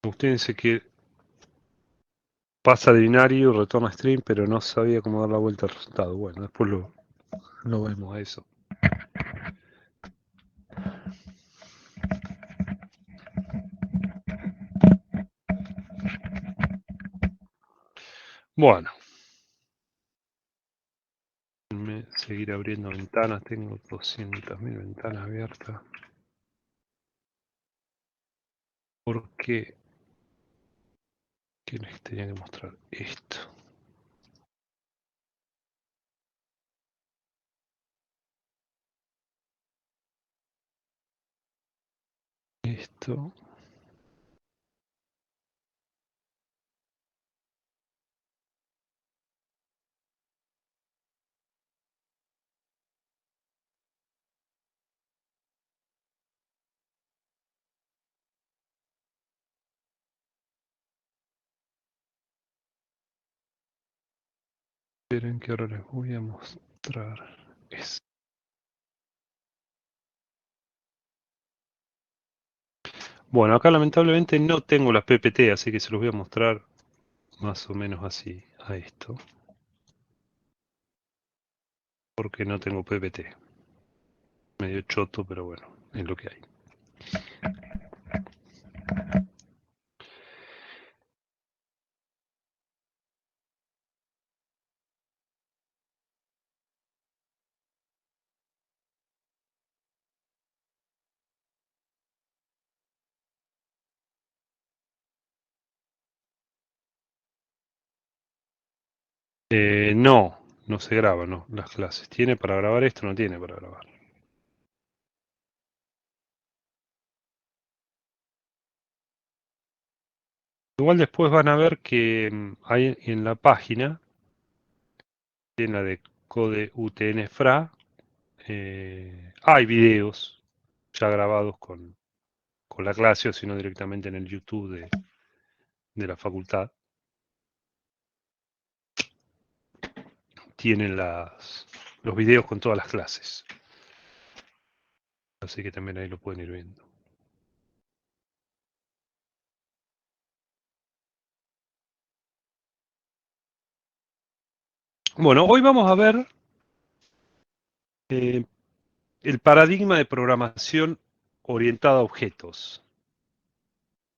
Usted dice que pasa de binario, retorna string, pero no sabía cómo dar la vuelta al resultado. Bueno, después lo vemos a eso. Bueno, seguir abriendo ventanas. Tengo 200.000 ventanas abiertas. Porque ¿qué les tenía que mostrar? Esto. Esto. Esperen que ahora les voy a mostrar esto. Bueno, acá lamentablemente no tengo las PPT, así que se los voy a mostrar más o menos así a esto. Porque no tengo PPT. Medio choto, pero bueno, es lo que hay. No, no se graba, no, las clases. ¿Tiene para grabar esto? No tiene para grabar. Igual después van a ver que hay en la página, en la de Code UTN Fra, hay videos ya grabados con la clase o si no directamente en el YouTube de la facultad. Tienen los videos con todas las clases. Así que también ahí lo pueden ir viendo. Bueno, hoy vamos a ver eh, el paradigma de programación orientada a objetos.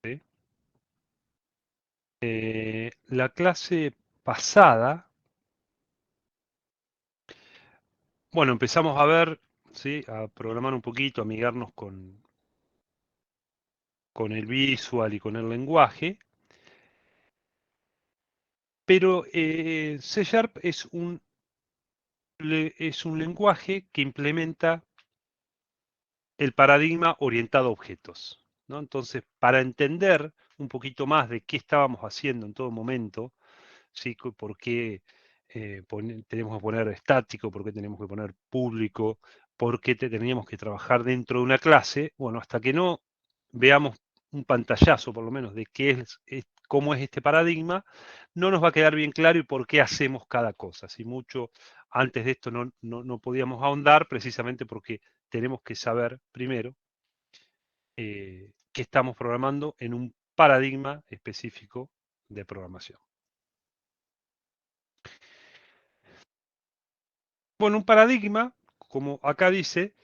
¿Sí? La clase pasada, bueno, empezamos a ver, ¿sí? A programar un poquito, a amigarnos con el visual y con el lenguaje, pero C Sharp es un lenguaje que implementa el paradigma orientado a objetos, ¿no? Entonces, para entender un poquito más de qué estábamos haciendo en todo momento, ¿sí? Por qué tenemos que poner estático, por qué tenemos que poner público, por qué teníamos que trabajar dentro de una clase, bueno, hasta que no veamos un pantallazo por lo menos de cómo es este paradigma, no nos va a quedar bien claro y por qué hacemos cada cosa. Si mucho antes de esto no podíamos ahondar precisamente porque tenemos que saber primero que estamos programando en un paradigma específico de programación. Bueno, un paradigma, como acá dice,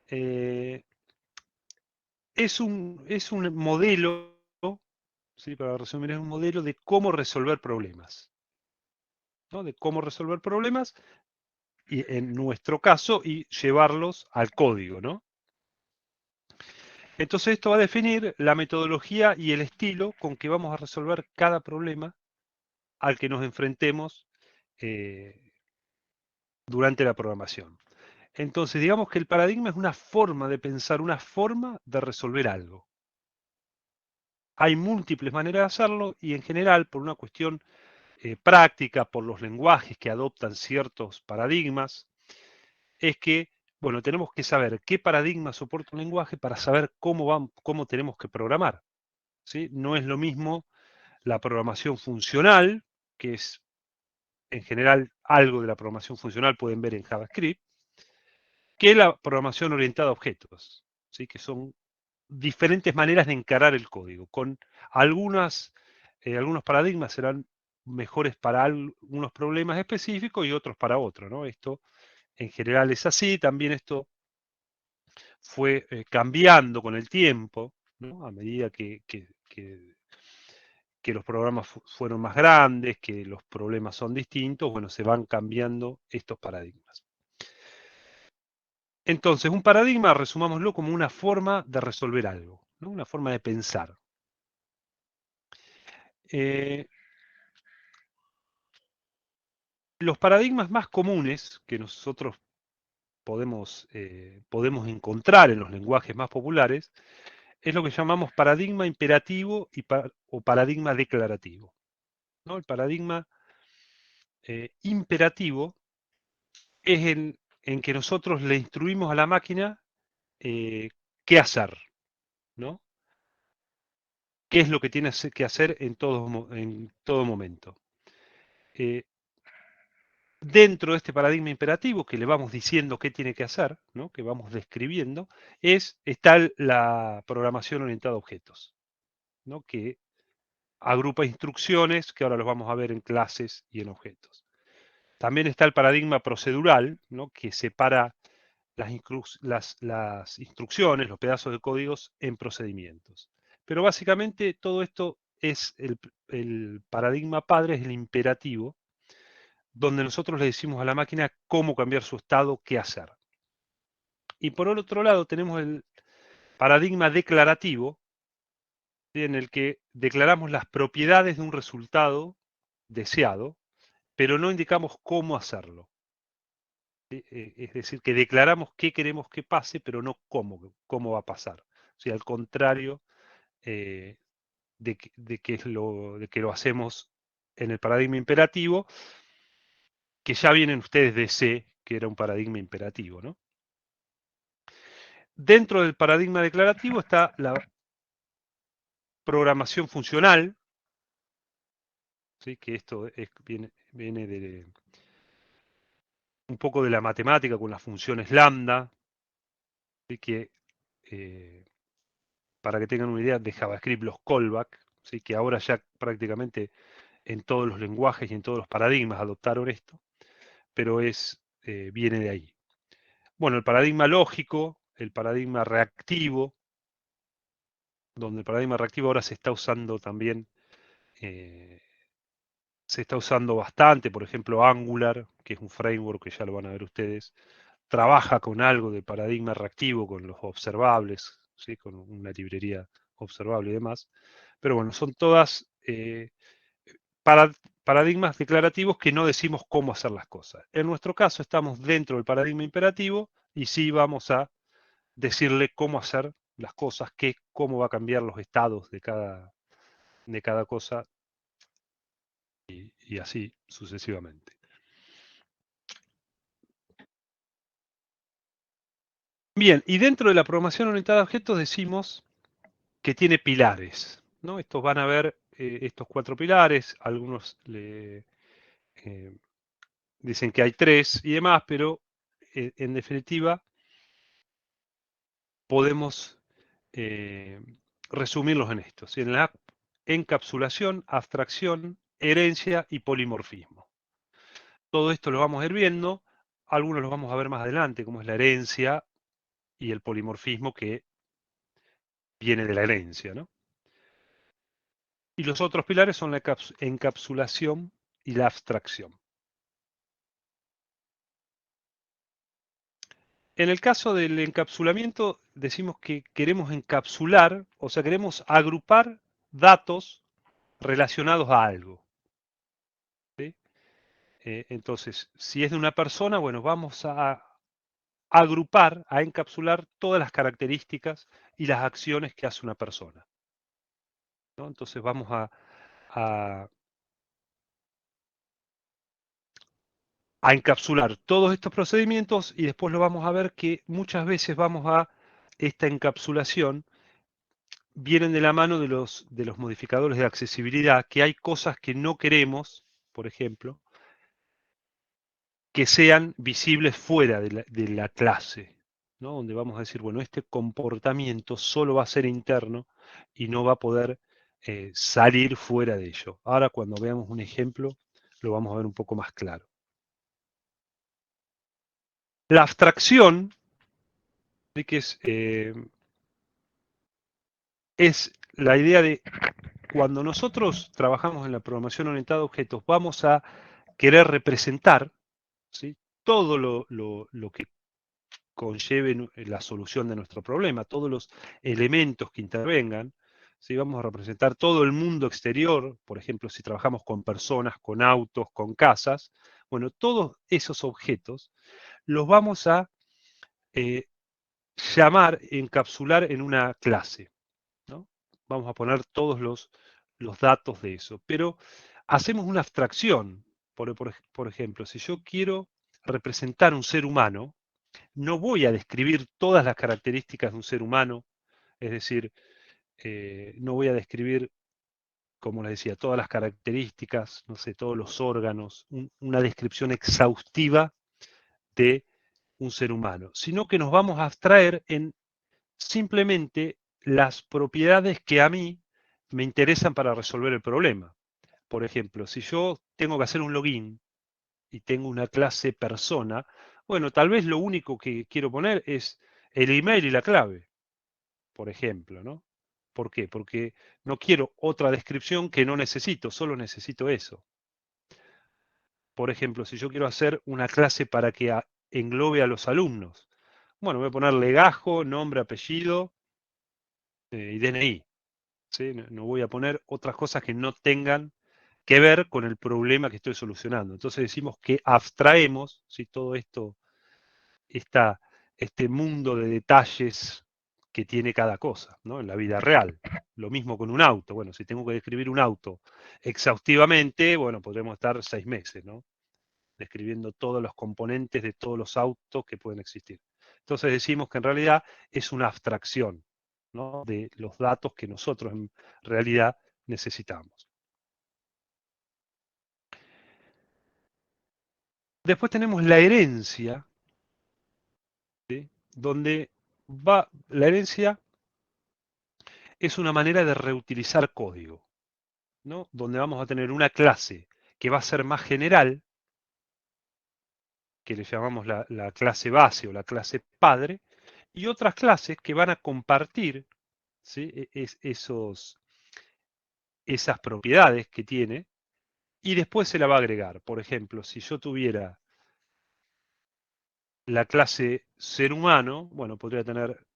eh, es un modelo, ¿sí? Para resumir, es un modelo de cómo resolver problemas, ¿no? De cómo resolver problemas, y en nuestro caso, y llevarlos al código, ¿no? Entonces esto va a definir la metodología y el estilo con que vamos a resolver cada problema al que nos enfrentemos eh, durante la programación. Entonces, digamos que el paradigma es una forma de pensar, una forma de resolver algo. Hay múltiples maneras de hacerlo y en general, por una cuestión práctica, por los lenguajes que adoptan ciertos paradigmas, es que, bueno, tenemos que saber qué paradigma soporta un lenguaje para saber cómo tenemos que programar. ¿Sí? No es lo mismo la programación funcional, que es en general algo de la programación funcional pueden ver en JavaScript, que la programación orientada a objetos, ¿sí? Que son diferentes maneras de encarar el código. Con algunos paradigmas serán mejores para algunos problemas específicos y otros para otros, ¿no? Esto en general es así. También esto fue cambiando con el tiempo, ¿no? A medida que los programas fueron más grandes, que los problemas son distintos, bueno, se van cambiando estos paradigmas. Entonces, un paradigma, resumámoslo como una forma de resolver algo, ¿no? Una forma de pensar. Eh, los paradigmas más comunes que nosotros podemos encontrar en los lenguajes más populares es lo que llamamos paradigma imperativo o paradigma declarativo, ¿no? El paradigma imperativo es en que nosotros le instruimos a la máquina qué hacer, ¿no? ¿Qué es lo que tiene que hacer en todo momento? Eh, Dentro de este paradigma imperativo que le vamos diciendo qué tiene que hacer, ¿no? Que vamos describiendo, está la programación orientada a objetos, ¿no? Que agrupa instrucciones que ahora los vamos a ver en clases y en objetos. También está el paradigma procedural, ¿no? Que separa las instrucciones, los pedazos de códigos en procedimientos. Pero básicamente todo esto es el paradigma padre, es el imperativo, donde nosotros le decimos a la máquina cómo cambiar su estado, qué hacer. Y por el otro lado tenemos el paradigma declarativo, ¿sí? En el que declaramos las propiedades de un resultado deseado, pero no indicamos cómo hacerlo. ¿Sí? Es decir, que declaramos qué queremos que pase, pero no cómo va a pasar. O sea, al contrario eh, de que lo hacemos en el paradigma imperativo, que ya vienen ustedes de C, que era un paradigma imperativo, ¿no? Dentro del paradigma declarativo está la programación funcional, ¿sí? Que esto viene un poco de la matemática con las funciones lambda, ¿sí? Que eh, para que tengan una idea de JavaScript, los callback, ¿sí? Que ahora ya prácticamente en todos los lenguajes y en todos los paradigmas adoptaron esto, pero viene de ahí. Bueno, el paradigma lógico, el paradigma reactivo, donde el paradigma reactivo ahora eh, se está usando bastante, por ejemplo, Angular, que es un framework que ya lo van a ver ustedes, trabaja con algo de paradigma reactivo, con los observables, ¿sí? Con una librería observable y demás. Pero bueno, son todas paradigmas declarativos que no decimos cómo hacer las cosas. En nuestro caso estamos dentro del paradigma imperativo y sí vamos a decirle cómo hacer las cosas, cómo va a cambiar los estados de cada cosa y así sucesivamente. Bien, y dentro de la programación orientada a objetos decimos que tiene pilares, ¿no? Estos van a ver estos 4 pilares, algunos eh, dicen que hay 3 y demás, pero en definitiva podemos eh, resumirlos en esto, ¿sí? En la encapsulación, abstracción, herencia y polimorfismo. Todo esto lo vamos a ir viendo, algunos los vamos a ver más adelante, como es la herencia y el polimorfismo que viene de la herencia, ¿no? Y los otros pilares son la encapsulación y la abstracción. En el caso del encapsulamiento, decimos que queremos encapsular, o sea, queremos agrupar datos relacionados a algo, ¿sí? Entonces, si es de una persona, bueno, vamos a agrupar, a encapsular todas las características y las acciones que hace una persona, ¿no? Entonces vamos a a encapsular todos estos procedimientos y después lo vamos a ver que muchas veces esta encapsulación vienen de la mano de los modificadores de accesibilidad, que hay cosas que no queremos, por ejemplo, que sean visibles fuera de la clase, ¿no? Donde vamos a decir, bueno, este comportamiento solo va a ser interno y no va a poder salir fuera de ello. Ahora cuando veamos un ejemplo lo vamos a ver un poco más claro. La abstracción, ¿sí? Que es la idea de cuando nosotros trabajamos en la programación orientada a objetos, vamos a querer representar, ¿sí? Todo lo que conlleve la solución de nuestro problema, todos los elementos que intervengan. ¿Sí? Vamos a representar todo el mundo exterior, por ejemplo, si trabajamos con personas, con autos, con casas. Bueno, todos esos objetos los vamos a eh, llamar, encapsular en una clase, ¿no? Vamos a poner todos los datos de eso, pero hacemos una abstracción. Por ejemplo, si yo quiero representar un ser humano, no voy a describir todas las características de un ser humano, es decir, no voy a describir, como les decía, todas las características, no sé, todos los órganos, una descripción exhaustiva de un ser humano, sino que nos vamos a abstraer en simplemente las propiedades que a mí me interesan para resolver el problema. Por ejemplo, si yo tengo que hacer un login y tengo una clase persona, bueno, tal vez lo único que quiero poner es el email y la clave, por ejemplo, ¿no? ¿Por qué? Porque no quiero otra descripción que no necesito, solo necesito eso. Por ejemplo, si yo quiero hacer una clase para que englobe a los alumnos, bueno, voy a poner legajo, nombre, apellido y DNI. ¿Sí? No voy a poner otras cosas que no tengan que ver con el problema que estoy solucionando. Entonces decimos que abstraemos, ¿sí? Todo esto, esta, este mundo de detalles que tiene cada cosa, ¿no? En la vida real. Lo mismo con un auto. Bueno, si tengo que describir un auto exhaustivamente, bueno, podremos estar 6 meses, ¿no? Describiendo todos los componentes de todos los autos que pueden existir. Entonces decimos que en realidad es una abstracción, ¿no? De los datos que nosotros en realidad necesitamos. Después tenemos la herencia, ¿sí? Donde la herencia es una manera de reutilizar código, ¿no? Donde vamos a tener una clase que va a ser más general, que le llamamos la clase base o la clase padre, y otras clases que van a compartir, ¿sí? Esas propiedades que tiene, y después se la va a agregar. Por ejemplo, si yo tuviera la clase ser humano, bueno, podría tener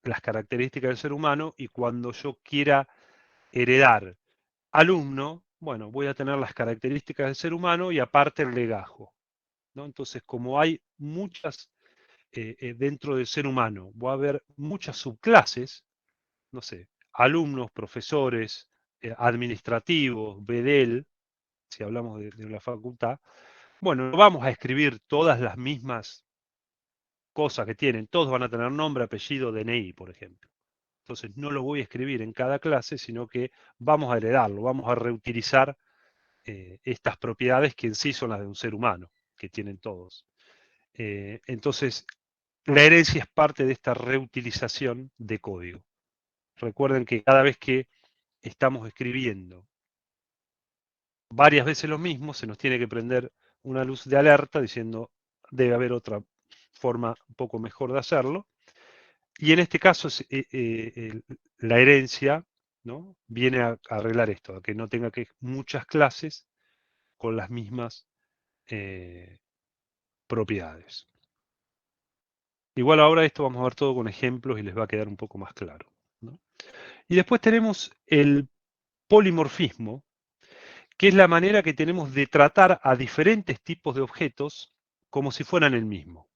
las características del ser humano, y cuando yo quiera heredar alumno, bueno, voy a tener las características del ser humano y aparte el legajo, ¿no? Entonces, como hay muchas dentro del ser humano, va a haber muchas subclases, no sé, alumnos, profesores, administrativos, bedel, si hablamos de la facultad, bueno, no vamos a escribir todas las mismas cosas que tienen, todos van a tener nombre, apellido, DNI, por ejemplo. Entonces no lo voy a escribir en cada clase, sino que vamos a heredarlo, vamos a reutilizar estas propiedades que en sí son las de un ser humano, que tienen todos. Entonces, la herencia es parte de esta reutilización de código. Recuerden que cada vez que estamos escribiendo varias veces lo mismo, se nos tiene que prender una luz de alerta diciendo debe haber otra forma un poco mejor de hacerlo. Y en este caso la herencia, ¿no? Viene a arreglar esto, a que no tenga que muchas clases con las mismas eh, propiedades. Igual ahora esto vamos a ver todo con ejemplos y les va a quedar un poco más claro, ¿no? Y después tenemos el polimorfismo, que es la manera que tenemos de tratar a diferentes tipos de objetos como si fueran el mismo.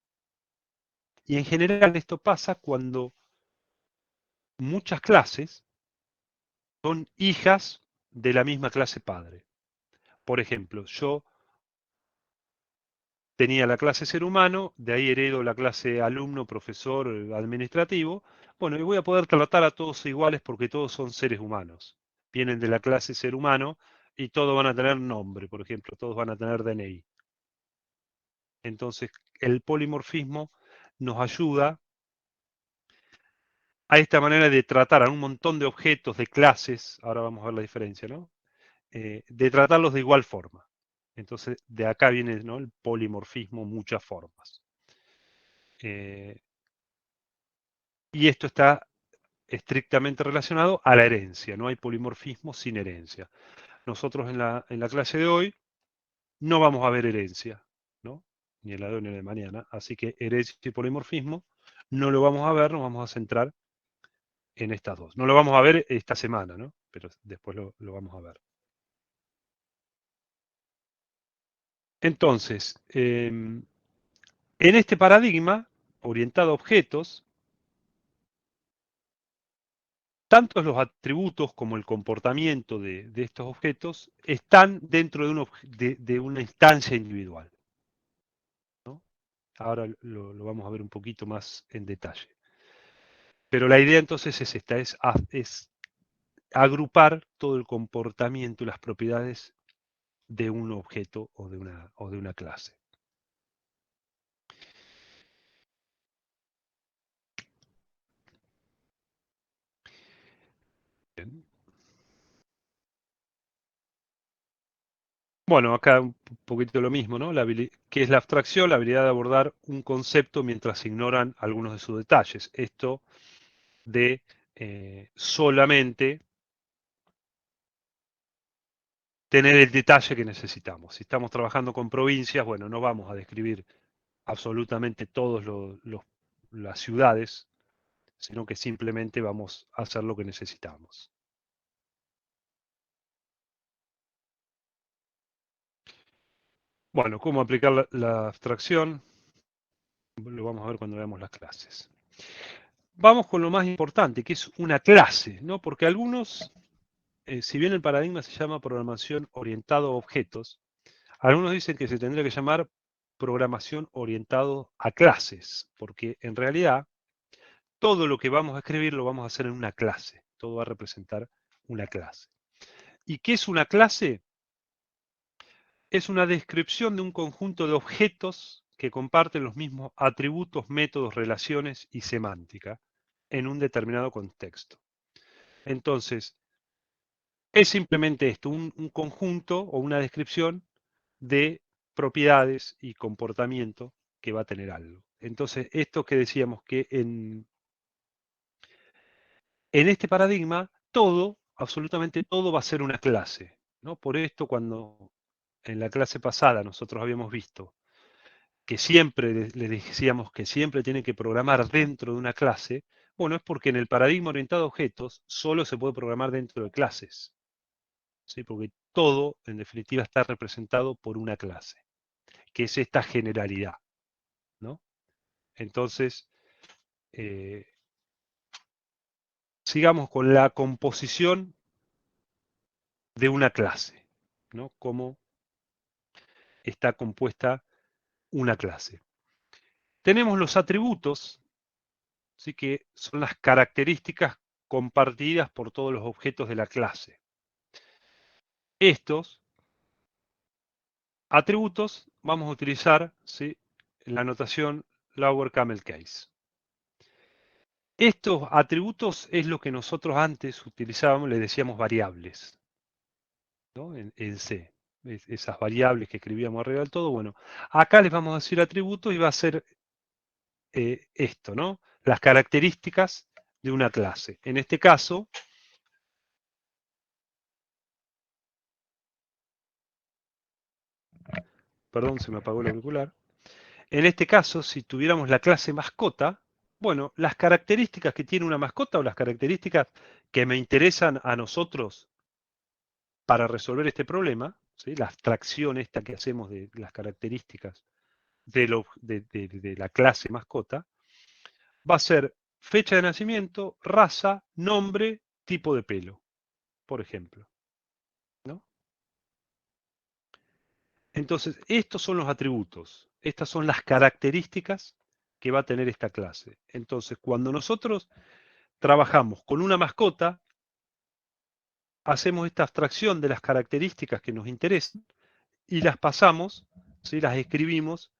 Y en general esto pasa cuando muchas clases son hijas de la misma clase padre. Por ejemplo, yo tenía la clase ser humano, de ahí heredo la clase alumno, profesor, administrativo. Bueno, y voy a poder tratar a todos iguales porque todos son seres humanos. Vienen de la clase ser humano y todos van a tener nombre, por ejemplo, todos van a tener DNI. Entonces, el polimorfismo nos ayuda a esta manera de tratar a un montón de objetos, de clases, ahora vamos a ver la diferencia, ¿no? De tratarlos de igual forma. Entonces, de acá viene, ¿no?, el polimorfismo, muchas formas. Y esto está estrictamente relacionado a la herencia. No hay polimorfismo sin herencia. Nosotros en la clase de hoy no vamos a ver herencia, ¿no? Ni en la de hoy ni en la de mañana. Así que herencia y polimorfismo no lo vamos a ver, nos vamos a centrar en estas dos. No lo vamos a ver esta semana, ¿no? Pero después lo vamos a ver. Entonces, en este paradigma orientado a objetos, tanto los atributos como el comportamiento de estos objetos están dentro de una instancia individual, ¿no? Ahora lo vamos a ver un poquito más en detalle. Pero la idea entonces es esta, es agrupar todo el comportamiento y las propiedades de un objeto o de una clase. Bien. Bueno, acá un poquito lo mismo, ¿no? ¿Qué es la abstracción? La habilidad de abordar un concepto mientras se ignoran algunos de sus detalles. Esto de solamente tener el detalle que necesitamos. Si estamos trabajando con provincias, bueno, no vamos a describir absolutamente todas las ciudades, sino que simplemente vamos a hacer lo que necesitamos. Bueno, ¿cómo aplicar la abstracción? Lo vamos a ver cuando veamos las clases. Vamos con lo más importante, que es una clase, ¿no? Porque algunos, si bien el paradigma se llama programación orientado a objetos, algunos dicen que se tendría que llamar programación orientado a clases, porque en realidad todo lo que vamos a escribir lo vamos a hacer en una clase. Todo va a representar una clase. ¿Y qué es una clase? Es una descripción de un conjunto de objetos que comparten los mismos atributos, métodos, relaciones y semántica en un determinado contexto. Entonces, es simplemente esto, un conjunto o una descripción de propiedades y comportamiento que va a tener algo. Entonces, esto que decíamos que en este paradigma, todo, absolutamente todo va a ser una clase, ¿no? Por esto, cuando en la clase pasada nosotros habíamos visto que siempre le decíamos que siempre tiene que programar dentro de una clase, bueno, es porque en el paradigma orientado a objetos solo se puede programar dentro de clases, ¿sí? Porque todo, en definitiva, está representado por una clase, que es esta generalidad, ¿no? Entonces, eh, sigamos con la composición de una clase, ¿no? Cómo está compuesta una clase. Tenemos los atributos, ¿sí?, que son las características compartidas por todos los objetos de la clase. Estos atributos vamos a utilizar, ¿sí?, la notación Lower Camel Case. Estos atributos es lo que nosotros antes utilizábamos, le decíamos variables, ¿no? En C. Esas variables que escribíamos arriba del todo, bueno, acá les vamos a decir atributos y va a ser esto, ¿no? Las características de una clase. En este caso, perdón, se me apagó el auricular. En este caso, si tuviéramos la clase mascota, bueno, las características que tiene una mascota o las características que me interesan a nosotros para resolver este problema, ¿sí?, la abstracción esta que hacemos de las características de la clase mascota, va a ser fecha de nacimiento, raza, nombre, tipo de pelo, por ejemplo, ¿no? Entonces, estos son los atributos, estas son las características que va a tener esta clase. Entonces, cuando nosotros trabajamos con una mascota, hacemos esta abstracción de las características que nos interesan y las pasamos, ¿sí?, las escribimos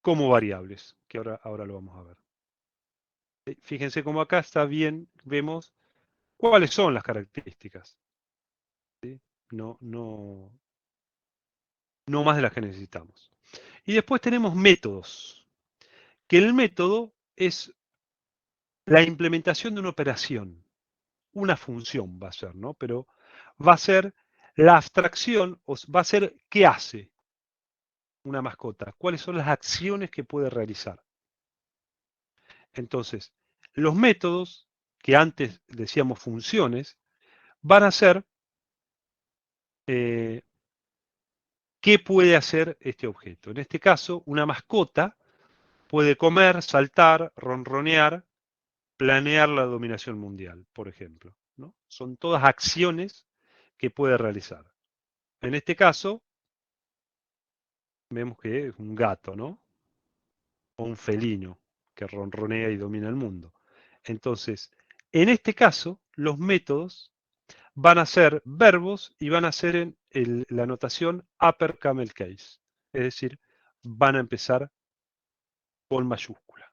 como variables, que ahora lo vamos a ver. Fíjense cómo acá está bien, vemos cuáles son las características. ¿Sí? No, no, no más de las que necesitamos. Y después tenemos métodos, que el método es la implementación de una operación, una función va a ser, ¿no? Pero va a ser la abstracción, va a ser qué hace una mascota, cuáles son las acciones que puede realizar. Entonces, los métodos, que antes decíamos funciones, van a ser eh, qué puede hacer este objeto. En este caso, una mascota puede comer, saltar, ronronear, planear la dominación mundial, por ejemplo, ¿no? Son todas acciones que puede realizar. En este caso, vemos que es un gato, ¿no? O un felino que ronronea y domina el mundo. Entonces, en este caso, los métodos van a ser verbos y van a ser en la notación upper camel case. Es decir, van a empezar con mayúscula.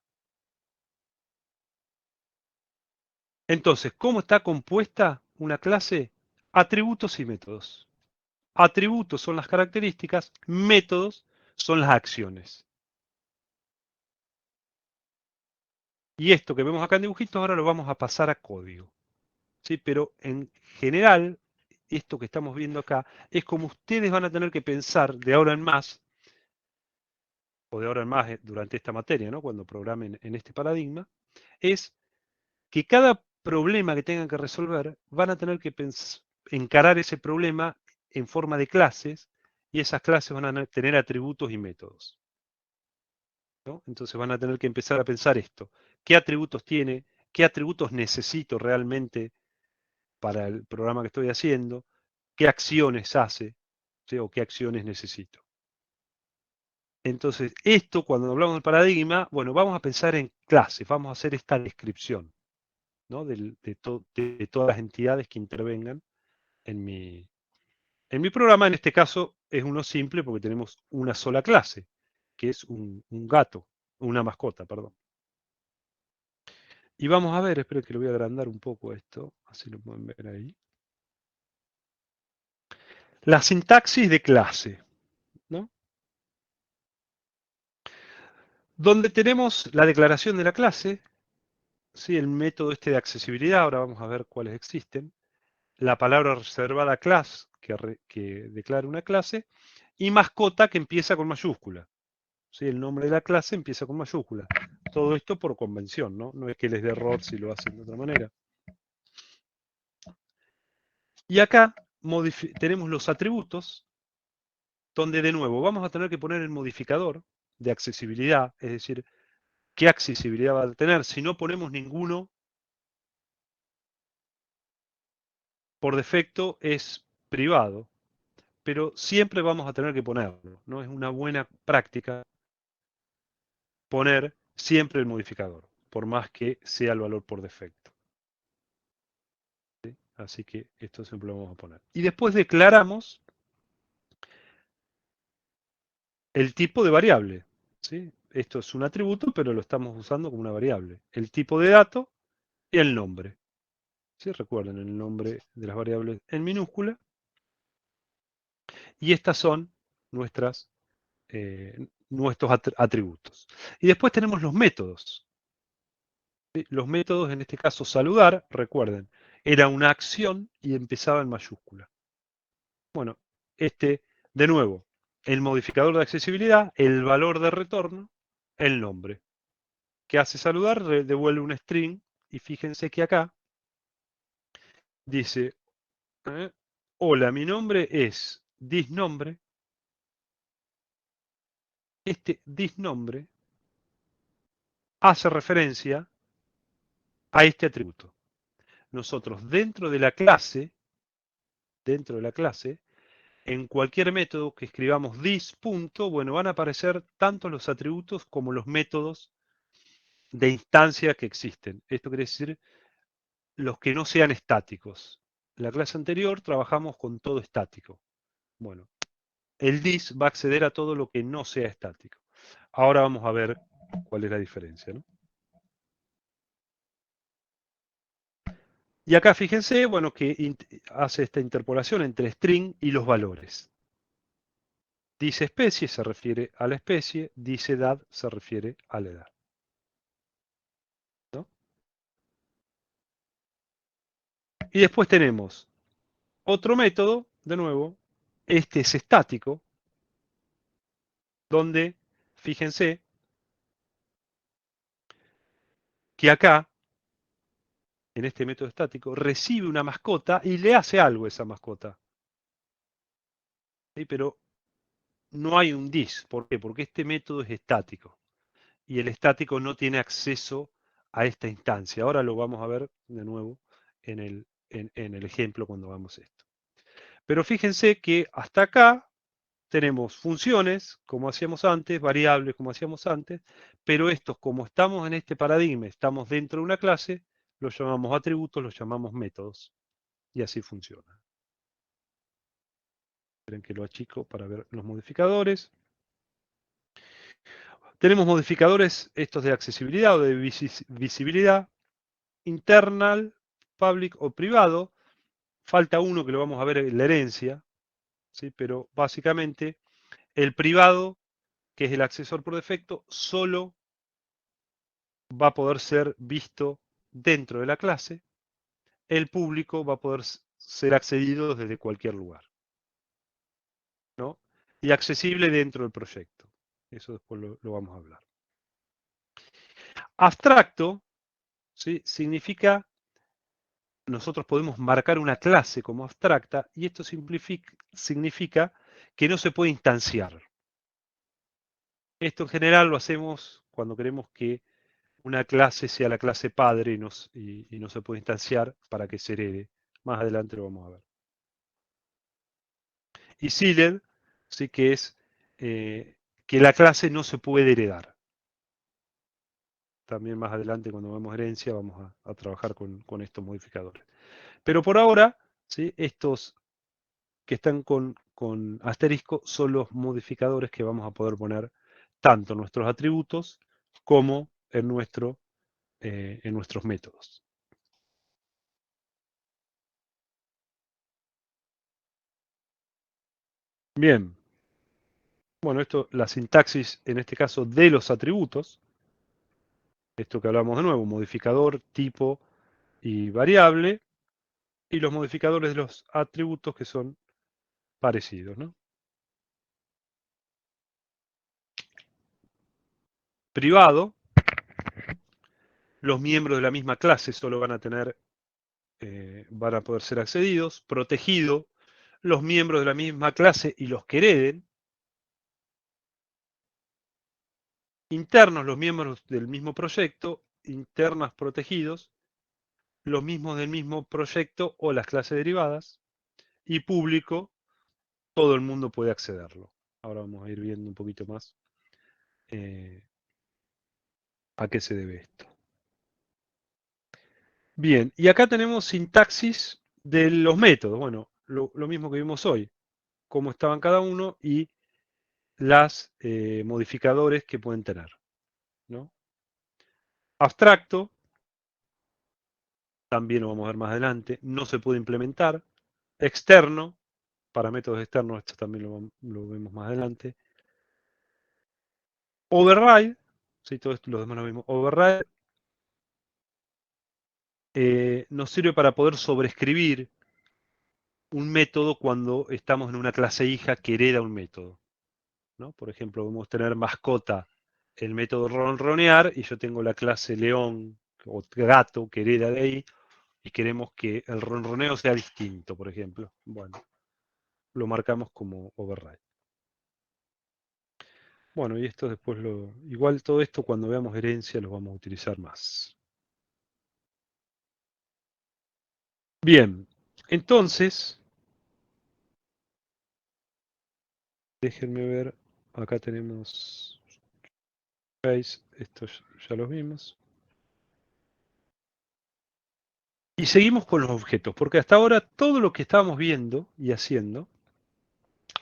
Entonces, ¿cómo está compuesta una clase? Atributos y métodos. Atributos son las características, métodos son las acciones. Y esto que vemos acá en dibujitos ahora lo vamos a pasar a código. ¿Sí? Pero en general, esto que estamos viendo acá es como ustedes van a tener que pensar de ahora en más, o de ahora en más durante esta materia, ¿no? Cuando programen en este paradigma, es que cada problema que tengan que resolver van a tener que encarar ese problema en forma de clases y esas clases van a tener atributos y métodos. ¿No? Entonces van a tener que empezar a pensar esto. ¿Qué atributos tiene? ¿Qué atributos necesito realmente para el programa que estoy haciendo? ¿Qué acciones hace? ¿Sí? ¿O qué acciones necesito? Entonces, esto cuando hablamos del paradigma, bueno, vamos a pensar en clases, vamos a hacer esta descripción, ¿no? De todas las entidades que intervengan en mi programa. En este caso es uno simple porque tenemos una sola clase, que es un gato, una mascota, perdón. Y vamos a ver, espero que lo voy a agrandar un poco esto, así lo pueden ver ahí. La sintaxis de clase, ¿no? Donde tenemos la declaración de la clase, ¿sí? El método este de accesibilidad, ahora vamos a ver cuáles existen, la palabra reservada class, que declara una clase, y mascota que empieza con mayúscula. ¿Sí? El nombre de la clase empieza con mayúscula. Todo esto por convención, ¿no? No es que les dé error si lo hacen de otra manera. Y acá tenemos los atributos, donde de nuevo vamos a tener que poner el modificador de accesibilidad, es decir, qué accesibilidad va a tener. Si no ponemos ninguno, por defecto es privado, pero siempre vamos a tener que ponerlo. No es una buena práctica poner siempre el modificador, por más que sea el valor por defecto. ¿Sí? Así que esto siempre lo vamos a poner. Y después declaramos el tipo de variable. ¿Sí? Esto es un atributo, pero lo estamos usando como una variable. El tipo de dato y el nombre. ¿Sí? Recuerden el nombre de las variables en minúscula. Y estas son nuestros atributos. Y después tenemos los métodos. ¿Sí? Los métodos, en este caso saludar, recuerden, era una acción y empezaba en mayúscula. Bueno, de nuevo, el modificador de accesibilidad, el valor de retorno, el nombre. ¿Qué hace saludar? Devuelve un string y fíjense que acá dice, hola, mi nombre es disnombre. Este disnombre hace referencia a este atributo. Nosotros dentro de la clase, en cualquier método que escribamos this punto, bueno, van a aparecer tanto los atributos como los métodos de instancia que existen. Esto quiere decir los que no sean estáticos. En la clase anterior trabajamos con todo estático. Bueno, el this va a acceder a todo lo que no sea estático. Ahora vamos a ver cuál es la diferencia, ¿no? Y acá fíjense, bueno, que hace esta interpolación entre string y los valores. Dice especie se refiere a la especie, dice edad se refiere a la edad. ¿No? Y después tenemos otro método, de nuevo, este es estático, donde, fíjense, que acá, en este método estático, recibe una mascota y le hace algo a esa mascota. ¿Sí? Pero no hay un dis. ¿Por qué? Porque este método es estático. Y el estático no tiene acceso a esta instancia. Ahora lo vamos a ver de nuevo en el ejemplo cuando hagamos esto. Pero fíjense que hasta acá tenemos funciones, como hacíamos antes, variables, como hacíamos antes, pero estos, como estamos en este paradigma, estamos dentro de una clase, los llamamos atributos, los llamamos métodos. Y así funciona. Esperen que lo achico para ver los modificadores. Tenemos modificadores, estos de accesibilidad o de visibilidad, internal, public o privado. Falta uno que lo vamos a ver en la herencia, ¿sí? Pero básicamente el privado, que es el accesor por defecto, solo va a poder ser visto dentro de la clase. El público va a poder ser accedido desde cualquier lugar, ¿no? Y accesible dentro del proyecto. Eso después lo vamos a hablar. Abstracto, ¿sí? Significa, nosotros podemos marcar una clase como abstracta y esto significa que no se puede instanciar. Esto en general lo hacemos cuando queremos que una clase sea la clase padre y no se puede instanciar para que se herede. Más adelante lo vamos a ver. Y sealed, sí que es que la clase no se puede heredar. También más adelante cuando vemos herencia vamos a trabajar con estos modificadores. Pero por ahora, ¿sí? Estos que están con asterisco son los modificadores que vamos a poder poner tanto en nuestros atributos como en nuestros métodos. Bien, bueno, esto, la sintaxis en este caso de los atributos, esto que hablamos de nuevo, modificador, tipo y variable, y los modificadores de los atributos que son parecidos, ¿no? Privado, los miembros de la misma clase solo van a poder ser accedidos. Protegido, los miembros de la misma clase y los que hereden. Internos, los miembros del mismo proyecto. Internas protegidos, los mismos del mismo proyecto o las clases derivadas. Y público, todo el mundo puede accederlo. Ahora vamos a ir viendo un poquito más eh, a qué se debe esto. Bien, y acá tenemos sintaxis de los métodos. Bueno, lo mismo que vimos hoy, cómo estaban cada uno y las modificadores que pueden tener, ¿no? Abstracto, también lo vamos a ver más adelante, no se puede implementar. Externo, para métodos externos, esto también lo vemos más adelante. Override, sí, todo esto, lo demás lo vimos. Override nos sirve para poder sobreescribir un método cuando estamos en una clase hija que hereda un método, ¿no? Por ejemplo, vamos a tener mascota el método ronronear y yo tengo la clase león o gato que hereda de ahí y queremos que el ronroneo sea distinto, por ejemplo. Bueno, lo marcamos como override. Bueno, y esto después igual todo esto cuando veamos herencia lo vamos a utilizar más. Bien, entonces, déjenme ver, acá tenemos estos ya los vimos. Y seguimos con los objetos, porque hasta ahora todo lo que estábamos viendo y haciendo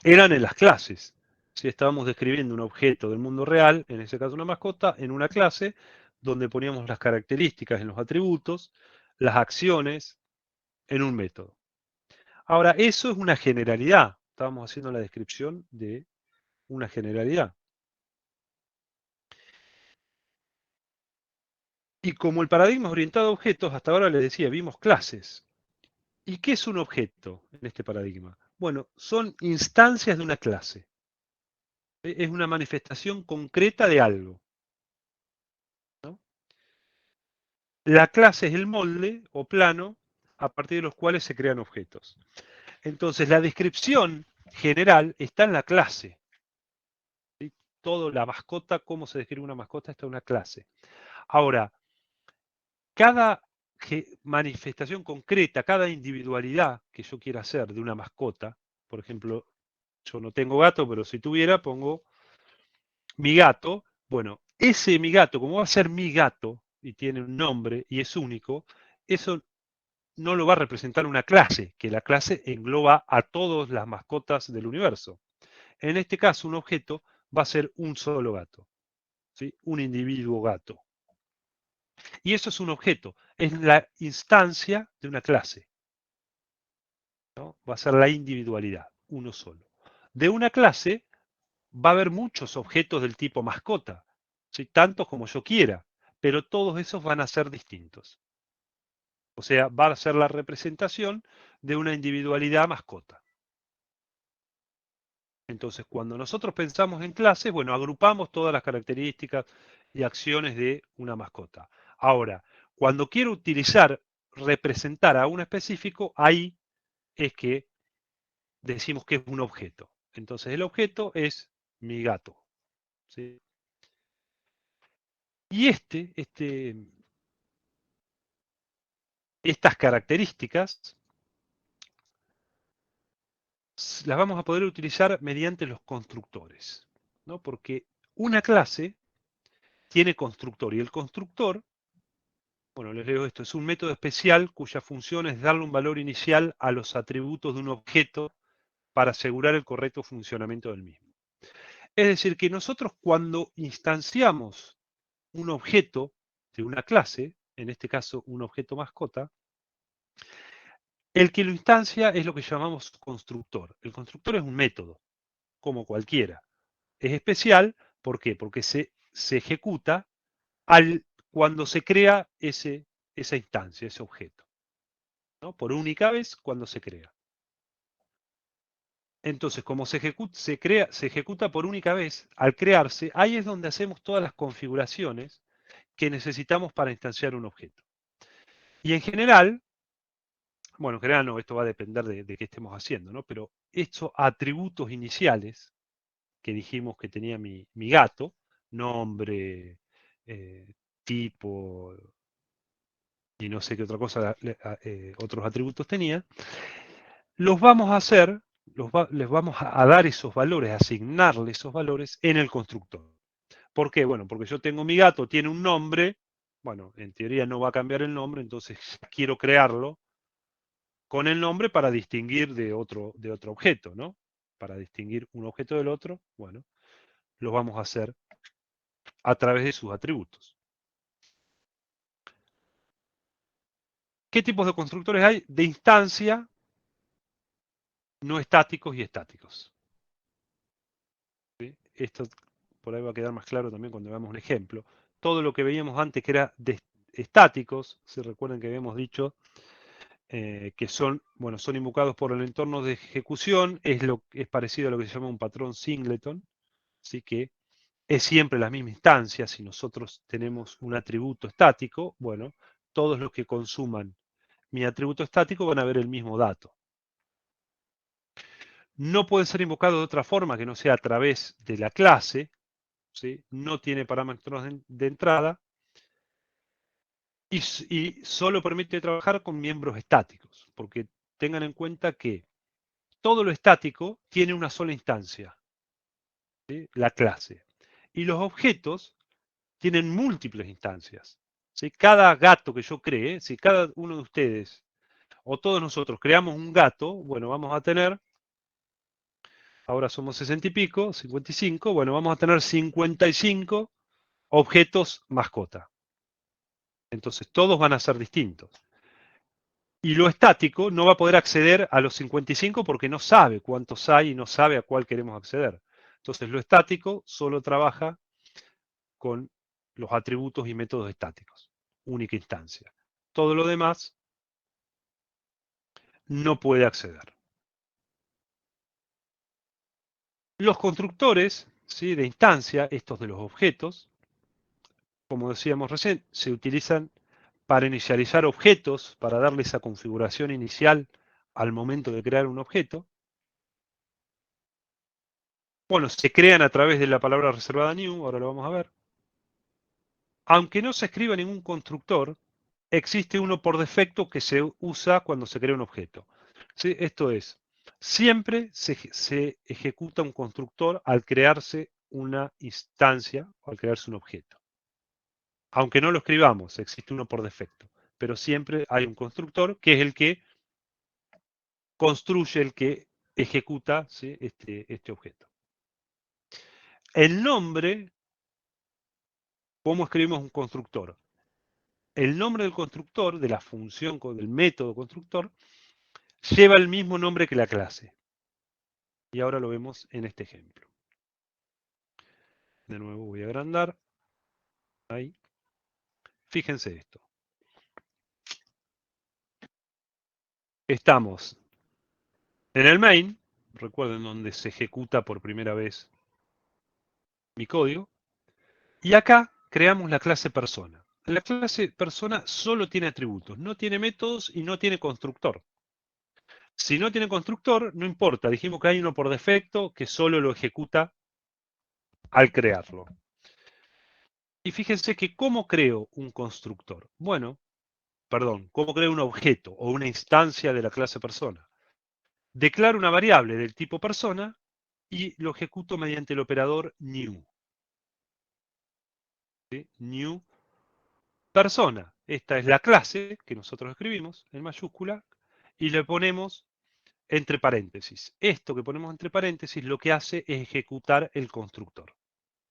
eran en las clases. Si estábamos describiendo un objeto del mundo real, en ese caso una mascota, en una clase donde poníamos las características en los atributos, las acciones en un método. Ahora, eso es una generalidad. Estábamos haciendo la descripción de una generalidad. Y como el paradigma es orientado a objetos, hasta ahora les decía, vimos clases. ¿Y qué es un objeto en este paradigma? Bueno, son instancias de una clase. Es una manifestación concreta de algo, ¿no? La clase es el molde o plano a partir de los cuales se crean objetos. Entonces, la descripción general está en la clase. ¿Sí? Todo, la mascota, cómo se describe una mascota, está en una clase. Ahora, cada manifestación concreta, cada individualidad que yo quiera hacer de una mascota, por ejemplo, yo no tengo gato, pero si tuviera, pongo mi gato. Bueno, ese mi gato, como va a ser mi gato y tiene un nombre y es único, eso no lo va a representar una clase, que la clase engloba a todas las mascotas del universo. En este caso, un objeto va a ser un solo gato, ¿sí? Un individuo gato. Y eso es un objeto, es la instancia de una clase, ¿no? Va a ser la individualidad, uno solo. De una clase va a haber muchos objetos del tipo mascota, ¿sí? Tantos como yo quiera, pero todos esos van a ser distintos. O sea, va a ser la representación de una individualidad mascota. Entonces, cuando nosotros pensamos en clases, bueno, agrupamos todas las características y acciones de una mascota. Ahora, cuando quiero utilizar, representar a un específico, ahí es que decimos que es un objeto. Entonces, el objeto es mi gato, ¿sí? Y estas características las vamos a poder utilizar mediante los constructores, ¿no? Porque una clase tiene constructor y el constructor, bueno, les leo esto, es un método especial cuya función es darle un valor inicial a los atributos de un objeto para asegurar el correcto funcionamiento del mismo. Es decir, que nosotros cuando instanciamos un objeto de una clase, en este caso un objeto mascota, el que lo instancia es lo que llamamos constructor. El constructor es un método, como cualquiera. Es especial, ¿por qué? Porque se ejecuta cuando se crea esa instancia, ese objeto, ¿no? Por única vez cuando se crea. Entonces, como se ejecuta por única vez, al crearse, ahí es donde hacemos todas las configuraciones que necesitamos para instanciar un objeto. Y en general, bueno, en general no, esto va a depender de qué estemos haciendo, ¿no? Pero estos atributos iniciales que dijimos que tenía mi gato, nombre, tipo y no sé qué otra cosa, otros atributos tenía, los vamos a hacer, les vamos a dar esos valores, a asignarle esos valores en el constructor. ¿Por qué? Bueno, porque yo tengo mi gato, tiene un nombre, bueno, en teoría no va a cambiar el nombre, entonces quiero crearlo con el nombre para distinguir de otro objeto, ¿no? Para distinguir un objeto del otro, bueno, lo vamos a hacer a través de sus atributos. ¿Qué tipos de constructores hay? De instancia, no estáticos y estáticos. ¿Sí? Esto por ahí va a quedar más claro también cuando veamos un ejemplo. Todo lo que veíamos antes que era de estáticos, se recuerdan que habíamos dicho que son, bueno, son invocados por el entorno de ejecución, es parecido a lo que se llama un patrón singleton, así que es siempre la misma instancia. Si nosotros tenemos un atributo estático, bueno, todos los que consuman mi atributo estático van a ver el mismo dato. No puede ser invocado de otra forma que no sea a través de la clase, ¿sí? No tiene parámetros de entrada y solo permite trabajar con miembros estáticos, porque tengan en cuenta que todo lo estático tiene una sola instancia, ¿sí? La clase. Y los objetos tienen múltiples instancias. ¿Sí? Cada gato que yo cree, si cada uno de ustedes o todos nosotros creamos un gato, bueno, vamos a tener, ahora somos 60 y pico, 55, bueno, vamos a tener 55 objetos mascota. Entonces todos van a ser distintos. Y lo estático no va a poder acceder a los 55 porque no sabe cuántos hay y no sabe a cuál queremos acceder. Entonces, lo estático solo trabaja con los atributos y métodos estáticos, única instancia. Todo lo demás no puede acceder. Los constructores, ¿sí?, de instancia, estos de los objetos, como decíamos recién, se utilizan para inicializar objetos, para darle esa configuración inicial al momento de crear un objeto. Bueno, se crean a través de la palabra reservada new, ahora lo vamos a ver. Aunque no se escriba ningún constructor, existe uno por defecto que se usa cuando se crea un objeto. ¿Sí? Esto es, siempre se ejecuta un constructor al crearse una instancia o al crearse un objeto. Aunque no lo escribamos, existe uno por defecto. Pero siempre hay un constructor que es el que construye, el que ejecuta, ¿sí?, este objeto. El nombre, ¿cómo escribimos un constructor? El nombre del constructor, de la función, del método constructor, lleva el mismo nombre que la clase. Y ahora lo vemos en este ejemplo. De nuevo voy a agrandar. Ahí. Fíjense esto. Estamos en el main, recuerden donde se ejecuta por primera vez mi código, y acá creamos la clase persona. La clase persona solo tiene atributos, no tiene métodos y no tiene constructor. Si no tiene constructor, no importa, dijimos que hay uno por defecto que solo lo ejecuta al crearlo. Y fíjense que ¿cómo creo un constructor? Bueno, perdón, ¿cómo creo un objeto o una instancia de la clase persona? Declaro una variable del tipo persona y lo ejecuto mediante el operador new. ¿Sí? New persona. Esta es la clase que nosotros escribimos en mayúscula y le ponemos entre paréntesis. Esto que ponemos entre paréntesis lo que hace es ejecutar el constructor.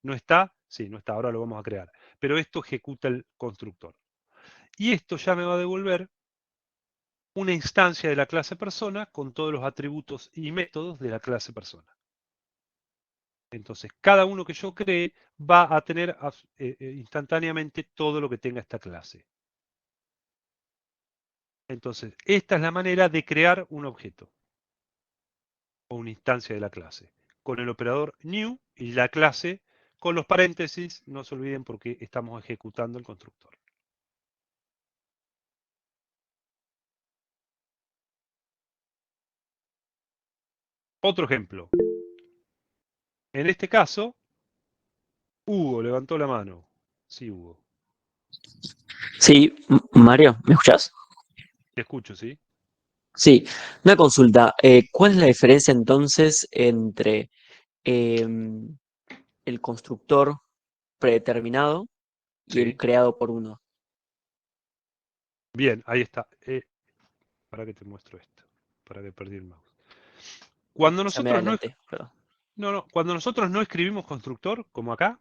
¿No está? Sí, no está, ahora lo vamos a crear. Pero esto ejecuta el constructor. Y esto ya me va a devolver una instancia de la clase persona con todos los atributos y métodos de la clase persona. Entonces, cada uno que yo cree va a tener instantáneamente todo lo que tenga esta clase. Entonces, esta es la manera de crear un objeto o una instancia de la clase, con el operador new y la clase con los paréntesis, no se olviden porque estamos ejecutando el constructor. Otro ejemplo. En este caso, Hugo levantó la mano. Sí, Hugo. Sí, Mario, ¿me escuchás? Te escucho, ¿sí? Sí, una consulta. ¿Cuál es la diferencia entonces entre em, el constructor predeterminado y el Sí. creado por uno? Bien, ahí está. Para que te muestro esto. Para que perdí el mouse. Cuando Ya me nosotros no, adelanté, perdón. cuando nosotros no escribimos constructor, como acá,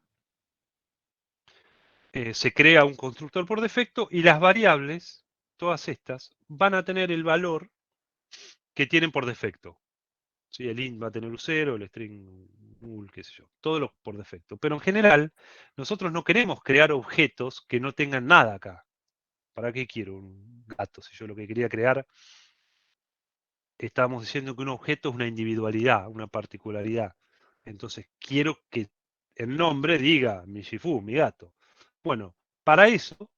se crea un constructor por defecto y las variables, todas estas, van a tener el valor que tienen por defecto. ¿Sí? El int va a tener un 0, el string null, qué sé yo. Todo lo por defecto. Pero en general, nosotros no queremos crear objetos que no tengan nada acá. ¿Para qué quiero un gato? Si yo lo que quería crear, estábamos diciendo que un objeto es una individualidad, una particularidad. Entonces, quiero que el nombre diga mi Shifu, mi gato. Bueno, para eso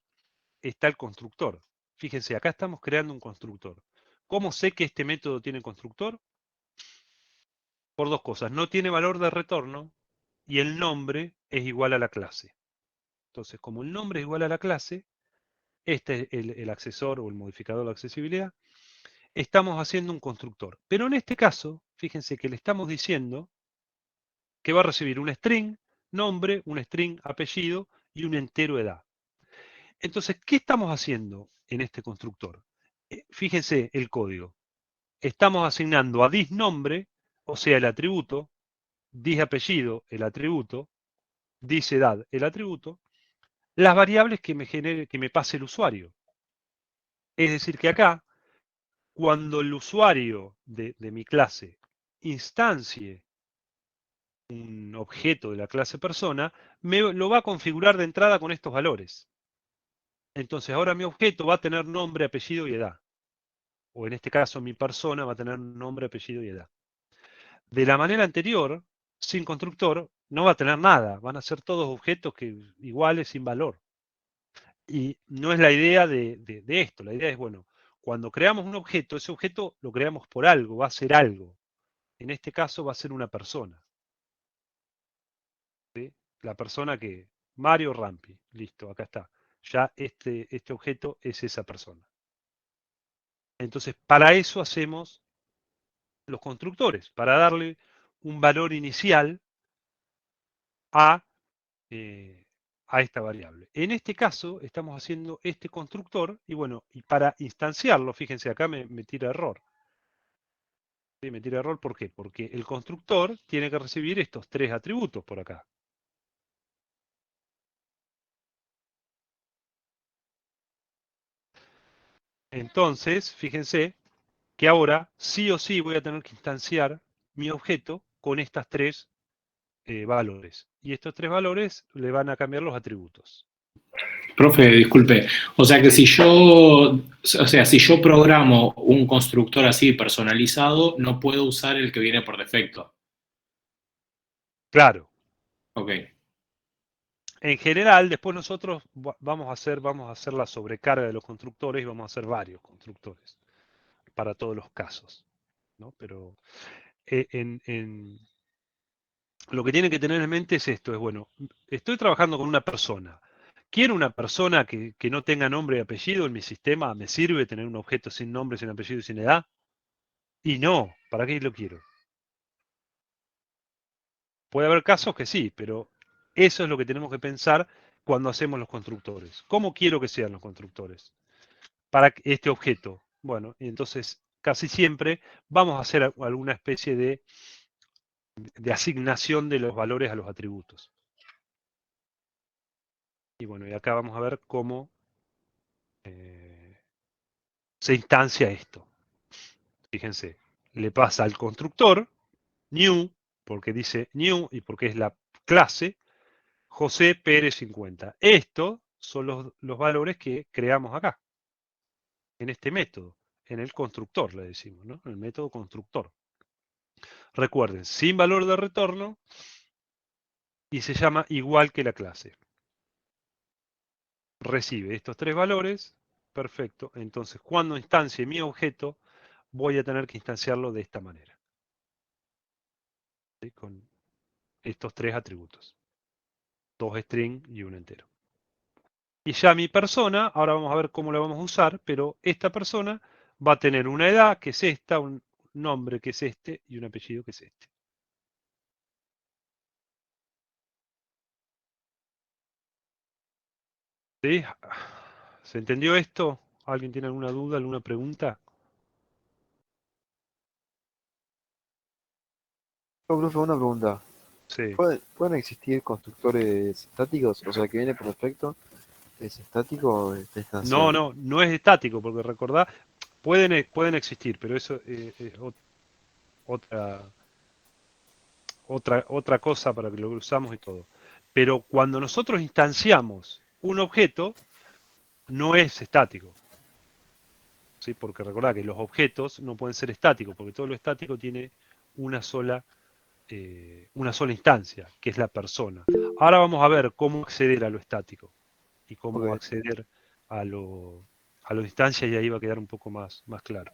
está el constructor. Fíjense, acá estamos creando un constructor. ¿Cómo sé que este método tiene constructor? Por dos cosas. No tiene valor de retorno y el nombre es igual a la clase. Entonces, como el nombre es igual a la clase, este es el accesor o el modificador de accesibilidad, estamos haciendo un constructor. Pero en este caso, fíjense que le estamos diciendo que va a recibir un string nombre, un string apellido y un entero edad. Entonces, ¿qué estamos haciendo en este constructor? Fíjense el código. Estamos asignando a this nombre, o sea, el atributo, this apellido, el atributo, this edad, el atributo, las variables que me genere, que me pase el usuario. Es decir, que acá cuando el usuario de mi clase instancie un objeto de la clase persona, me lo va a configurar de entrada con estos valores. Entonces ahora mi objeto va a tener nombre, apellido y edad. O en este caso mi persona va a tener nombre, apellido y edad. De la manera anterior, sin constructor, no va a tener nada. Van a ser todos objetos iguales, sin valor. Y no es la idea de esto. La idea es, bueno, cuando creamos un objeto, ese objeto lo creamos por algo, va a ser algo. En este caso va a ser una persona. ¿Sí? La persona que, Mario Rampi, listo, acá está. Ya este objeto es esa persona. Entonces, para eso hacemos los constructores, para darle un valor inicial a, eh, a esta variable. En este caso, estamos haciendo este constructor y bueno, y para instanciarlo, fíjense, acá me tira error. ¿Sí? Me tira error, ¿por qué? Porque el constructor tiene que recibir estos tres atributos por acá. Entonces, fíjense que ahora sí o sí voy a tener que instanciar mi objeto con estas tres valores. Y estos tres valores le van a cambiar los atributos. Profe, disculpe. O sea que si yo programo un constructor así personalizado, no puedo usar el que viene por defecto. Claro. Ok. En general, después nosotros vamos a hacer la sobrecarga de los constructores y vamos a hacer varios constructores para todos los casos. ¿No? Pero lo que tienen que tener en mente es esto, es bueno, estoy trabajando con una persona. ¿Quiero una persona que no tenga nombre y apellido en mi sistema? ¿Me sirve tener un objeto sin nombre, sin apellido y sin edad? Y no, ¿para qué lo quiero? Puede haber casos que sí, pero eso es lo que tenemos que pensar cuando hacemos los constructores. ¿Cómo quiero que sean los constructores para este objeto? Bueno, y entonces casi siempre vamos a hacer alguna especie de asignación de los valores a los atributos. Y bueno, y acá vamos a ver cómo se instancia esto. Fíjense, le pasa al constructor, new, porque dice new y porque es la clase, José Pérez 50. Estos son los valores que creamos acá, en este método, en el constructor, le decimos, ¿no? En el método constructor. Recuerden, sin valor de retorno y se llama igual que la clase. Recibe estos tres valores, perfecto. Entonces, cuando instancie mi objeto, voy a tener que instanciarlo de esta manera, ¿sí? Con estos tres atributos, dos string y un entero. Y ya mi persona, ahora vamos a ver cómo la vamos a usar, pero esta persona va a tener una edad que es esta, un nombre que es este y un apellido que es este. ¿Sí? ¿Se entendió esto? ¿Alguien tiene alguna duda, alguna pregunta? No, profe, una pregunta. Sí. ¿Pueden existir constructores estáticos? O sea, que viene por defecto, ¿es estático o está No, instanciado? no es estático, porque recordá, pueden existir, pero eso es otra, otra cosa para que lo usamos y todo. Pero cuando nosotros instanciamos un objeto, no es estático. ¿Sí? Porque recordá que los objetos no pueden ser estáticos, porque todo lo estático tiene una sola, una sola instancia, que es la persona. Ahora vamos a ver cómo acceder a lo estático y cómo Ok, acceder a a lo instancia y ahí va a quedar un poco más claro.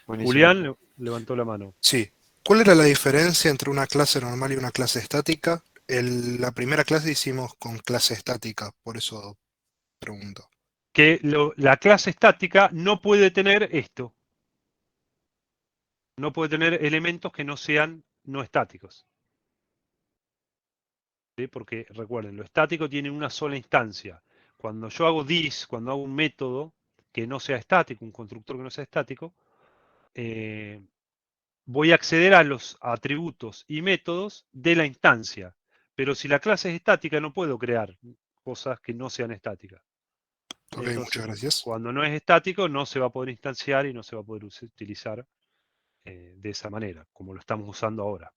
buenísimo. Julián levantó la mano. Sí. ¿Cuál era la diferencia entre una clase normal y una clase estática? La primera clase hicimos con clase estática, por eso pregunto. Que la clase estática no puede tener esto, no puede tener elementos que no sean no estáticos. ¿Sí? Porque recuerden, lo estático tiene una sola instancia. Cuando yo hago this, cuando hago un método que no sea estático, un constructor que no sea estático, eh, voy a acceder a los atributos y métodos de la instancia. Pero si la clase es estática, no puedo crear cosas que no sean estáticas. Ok, Entonces, muchas gracias. cuando no es estático, no se va a poder instanciar y no se va a poder utilizar de esa manera, como lo estamos usando ahora.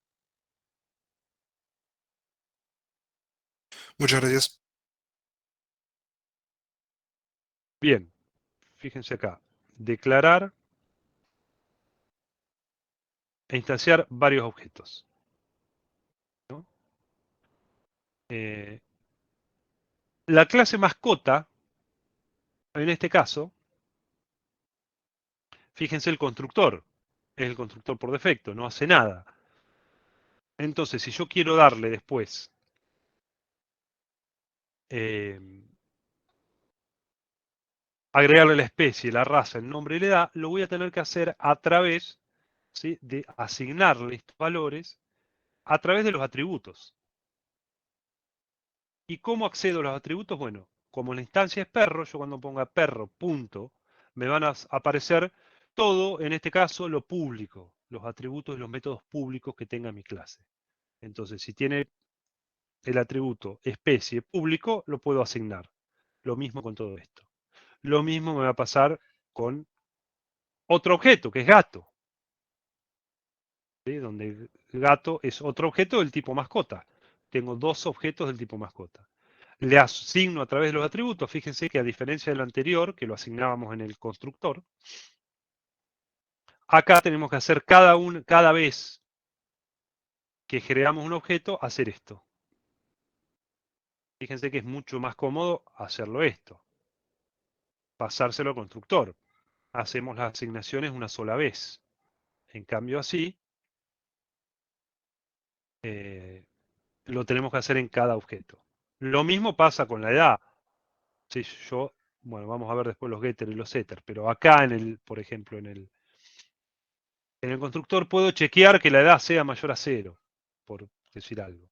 Muchas gracias. Bien, fíjense acá. Declarar e instanciar varios objetos, ¿no? La clase mascota, en este caso, fíjense el constructor. Es el constructor por defecto, no hace nada. Entonces, si yo quiero darle después agregarle la especie, la raza, el nombre y la edad, lo voy a tener que hacer a través, ¿sí?, de asignarle estos valores a través de los atributos. ¿Y cómo accedo a los atributos? Bueno, como la instancia es perro, yo cuando ponga perro, punto, me van a aparecer todo, en este caso, lo público, los atributos y los métodos públicos que tenga mi clase. Entonces, si tiene el atributo especie público, lo puedo asignar. Lo mismo con todo esto. Lo mismo me va a pasar con otro objeto, que es gato, ¿sí?, donde gato es otro objeto del tipo mascota. Tengo dos objetos del tipo mascota. Le asigno a través de los atributos. Fíjense que a diferencia del anterior, que lo asignábamos en el constructor, acá tenemos que hacer cada vez que generamos un objeto, hacer esto. Fíjense que es mucho más cómodo hacerlo esto. Pasárselo al constructor. Hacemos las asignaciones una sola vez. En cambio así, lo tenemos que hacer en cada objeto. Lo mismo pasa con la edad. Si yo, bueno, vamos a ver después los getter y los setter, pero acá por ejemplo, en el constructor puedo chequear que la edad sea mayor a 0, por decir algo,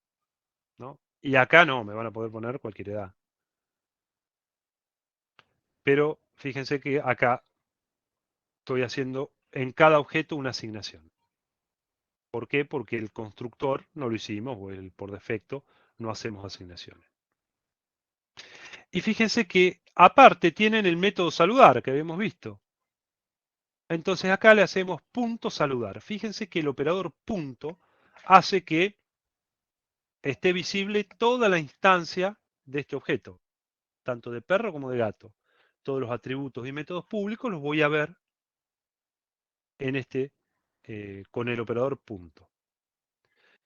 ¿no? Y acá no, me van a poder poner cualquier edad. Pero fíjense que acá estoy haciendo en cada objeto una asignación. ¿Por qué? Porque el constructor no lo hicimos, o por defecto no hacemos asignaciones. Y fíjense que aparte tienen el método saludar que habíamos visto. Entonces acá le hacemos punto saludar. Fíjense que el operador punto hace que esté visible toda la instancia de este objeto, tanto de perro como de gato. Todos los atributos y métodos públicos los voy a ver en con el operador punto.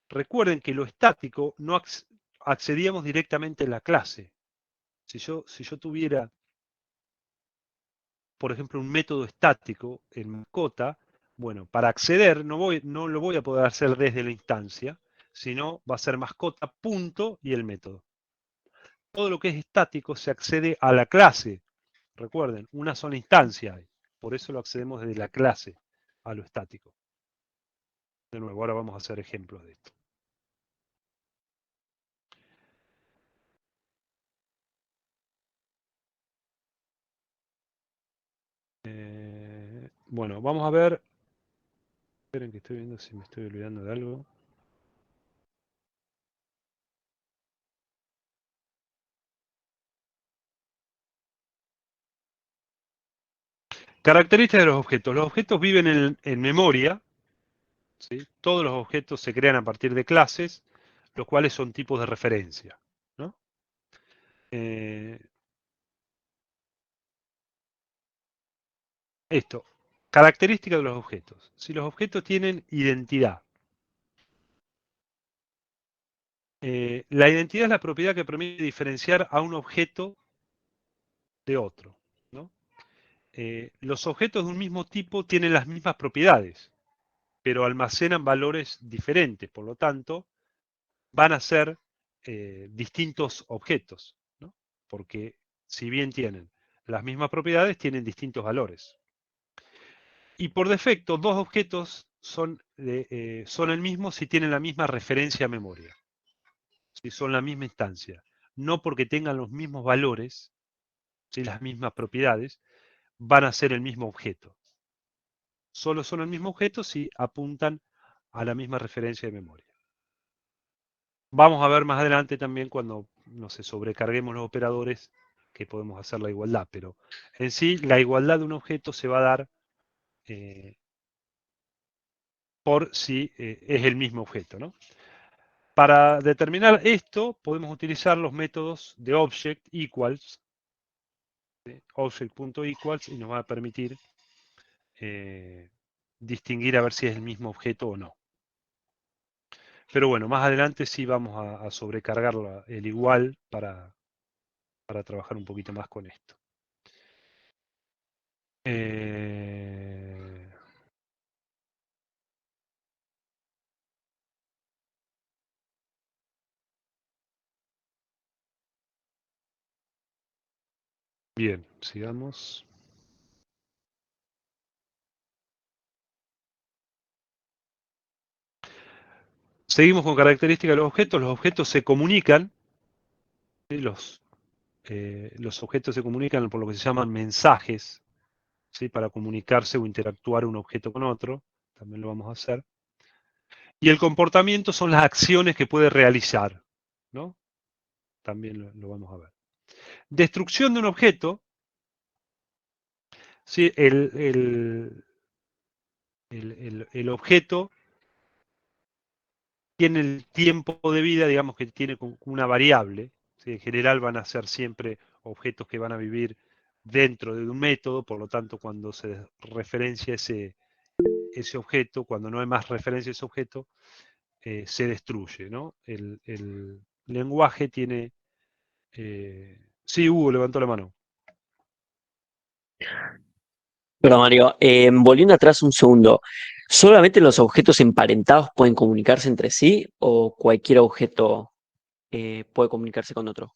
Recuerden que lo estático no accedíamos directamente en la clase. Si yo tuviera, por ejemplo, un método estático en mascota, bueno, para acceder no lo voy a poder hacer desde la instancia, sino va a ser mascota punto y el método. Todo lo que es estático se accede a la clase. Recuerden, una sola instancia hay. Por eso lo accedemos desde la clase a lo estático. De nuevo, ahora vamos a hacer ejemplos de esto. Bueno, vamos a ver. Esperen que estoy viendo si me estoy olvidando de algo. Características de los objetos. Los objetos viven en memoria. ¿Sí? Todos los objetos se crean a partir de clases, los cuales son tipos de referencia, ¿no? Esto, características de los objetos. Si los objetos tienen identidad, la identidad es la propiedad que permite diferenciar a un objeto de otro, ¿no? Los objetos de un mismo tipo tienen las mismas propiedades, pero almacenan valores diferentes, por lo tanto, van a ser distintos objetos, ¿no? Porque si bien tienen las mismas propiedades, tienen distintos valores. Y por defecto, dos objetos son el mismo si tienen la misma referencia a memoria, si son la misma instancia. No porque tengan los mismos valores, si las mismas propiedades, van a ser el mismo objeto. Solo son el mismo objeto si apuntan a la misma referencia de memoria. Vamos a ver más adelante también cuando, no sé, sobrecarguemos los operadores que podemos hacer la igualdad, pero en sí la igualdad de un objeto se va a dar por si es el mismo objeto, ¿no? Para determinar esto, podemos utilizar los métodos de object equals, object.equals, y nos va a permitir distinguir a ver si es el mismo objeto o no. Pero bueno, más adelante sí vamos a sobrecargar el igual para trabajar un poquito más con esto. Bien, sigamos. Seguimos con características de los objetos. Los objetos se comunican. ¿Sí? Los objetos se comunican por lo que se llaman mensajes, ¿sí? Para comunicarse o interactuar un objeto con otro. También lo vamos a hacer. Y el comportamiento son las acciones que puede realizar, ¿no? También lo vamos a ver. Destrucción de un objeto. ¿Sí? El objeto tiene el tiempo de vida, digamos que tiene una variable. ¿Sí? En general van a ser siempre objetos que van a vivir dentro de un método, por lo tanto cuando se referencia ese objeto, cuando no hay más referencia a ese objeto, se destruye, ¿no? El lenguaje tiene... sí, Hugo levantó la mano. Pero Mario, volviendo atrás un segundo, ¿solamente los objetos emparentados pueden comunicarse entre sí o cualquier objeto puede comunicarse con otro?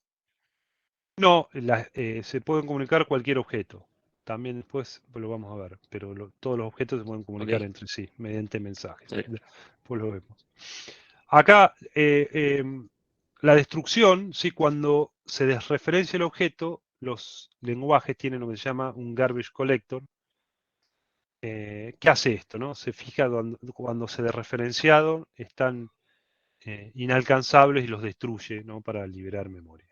No, se pueden comunicar cualquier objeto. También después lo vamos a ver, pero todos los objetos se pueden comunicar Ok. entre sí mediante mensajes. Sí. Después lo vemos. Acá, la destrucción, ¿sí? Cuando se desreferencia el objeto, los lenguajes tienen lo que se llama un garbage collector. ¿Qué hace esto? ¿No? Se fija cuando se desreferenciado están inalcanzables y los destruye, ¿no? Para liberar memoria.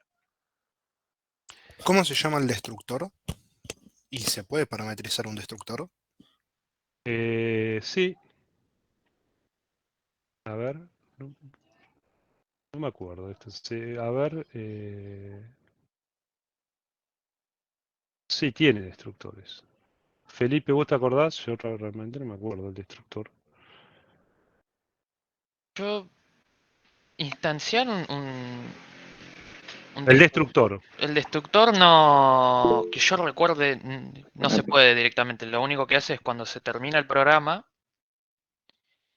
¿Cómo se llama el destructor? ¿Y se puede parametrizar un destructor? Sí. A ver. No, no me acuerdo de esto. A ver. Sí, tiene destructores. Felipe, ¿vos te acordás? Yo realmente no me acuerdo del destructor. Yo instanciar El destructor. el destructor no, que yo recuerde, no se puede directamente. Lo único que hace es cuando se termina el programa,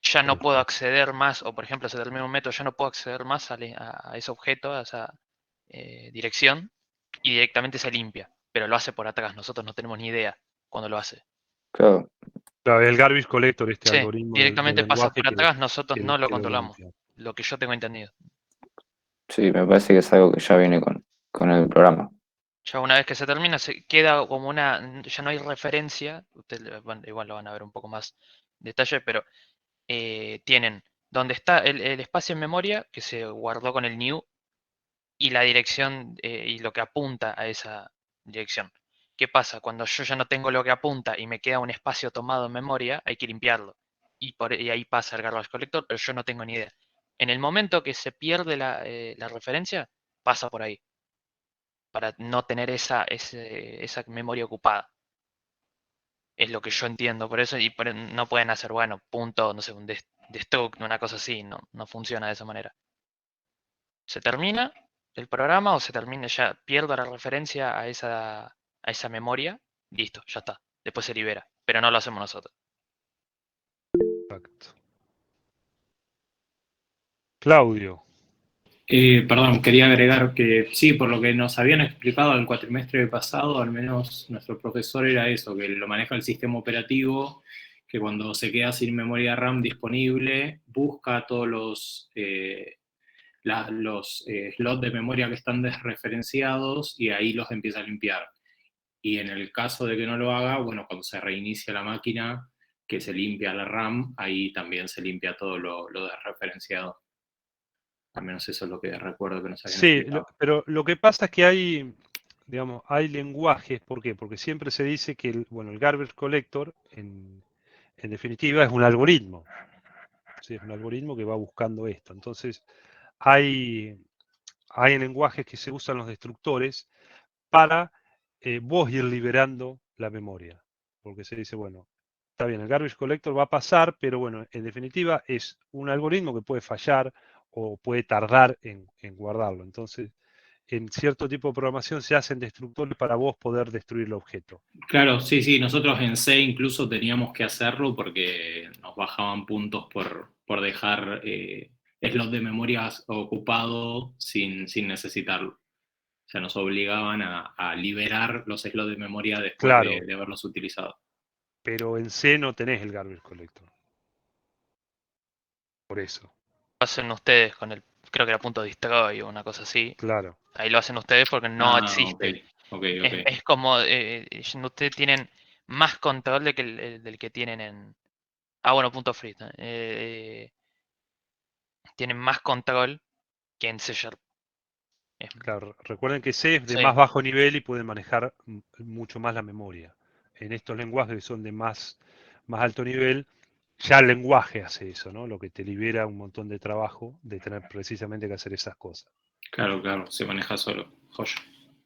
ya no puedo acceder más, o por ejemplo se termina un método, ya no puedo acceder más a ese objeto, a esa dirección, y directamente se limpia. Pero lo hace por atrás, nosotros no tenemos ni idea cuando lo hace. Claro, Claro, el garbage collector, este Sí, algoritmo del directamente pasa lenguaje por atrás, nosotros no lo que lo controlamos, limpia. lo que yo tengo entendido. sí, me parece que es algo que ya viene con el programa. Ya una vez que se termina, se queda como ya no hay referencia, ustedes igual lo van a ver un poco más detalle, pero tienen donde está el espacio en memoria que se guardó con el new y la dirección y lo que apunta a esa dirección. ¿Qué pasa? Cuando yo ya no tengo lo que apunta y me queda un espacio tomado en memoria, hay que limpiarlo. Y ahí pasa el garbage collector, pero yo no tengo ni idea. En el momento que se pierde la referencia, pasa por ahí para no tener esa memoria ocupada. Es lo que yo entiendo, por eso no pueden hacer, bueno, punto, no sé, un destruct, una cosa así, no funciona de esa manera. Se termina el programa o se termina, ya pierdo la referencia a esa memoria, listo, ya está. Después se libera, pero no lo hacemos nosotros. Exacto. Claudio. Perdón, quería agregar que sí, por lo que nos habían explicado el cuatrimestre pasado, al menos nuestro profesor era eso, que lo maneja el sistema operativo, que cuando se queda sin memoria RAM disponible, busca todos los slots de memoria que están desreferenciados y ahí los empieza a limpiar. Y en el caso de que no lo haga, bueno, cuando se reinicia la máquina, que se limpia la RAM, ahí también se limpia todo lo desreferenciado. Al menos eso es lo que recuerdo que nos habían Sí, explicado. pero lo que pasa es que hay, digamos, hay lenguajes, ¿por qué? Porque siempre se dice que el garbage collector, en definitiva, es un algoritmo. Sí, es un algoritmo que va buscando esto. Entonces, hay lenguajes que se usan los destructores para vos ir liberando la memoria. Porque se dice, bueno, está bien, el garbage collector va a pasar, pero bueno, en definitiva es un algoritmo que puede fallar o puede tardar en guardarlo. Entonces, en cierto tipo de programación se hacen destructores para vos poder destruir el objeto. Claro, sí, sí, nosotros en C incluso teníamos que hacerlo porque nos bajaban puntos por dejar slot de memoria ocupado sin necesitarlo. O sea, nos obligaban a liberar los slots de memoria después Claro, de haberlos utilizado. pero en C no tenés el garbage collector. Por eso, Lo hacen ustedes con el, creo que era punto destroy o una cosa así. claro. Ahí lo hacen ustedes porque no existe. Ok. Es como, ustedes tienen más control del que tienen en... Ah, bueno, punto free. Tienen más control que en C Sharp. Claro, recuerden que C es de Sí, más bajo nivel y puede manejar mucho más la memoria. En estos lenguajes que son de más alto nivel, ya el lenguaje hace eso, ¿no? Lo que te libera un montón de trabajo de tener precisamente que hacer esas cosas. Claro, se maneja solo. Joya.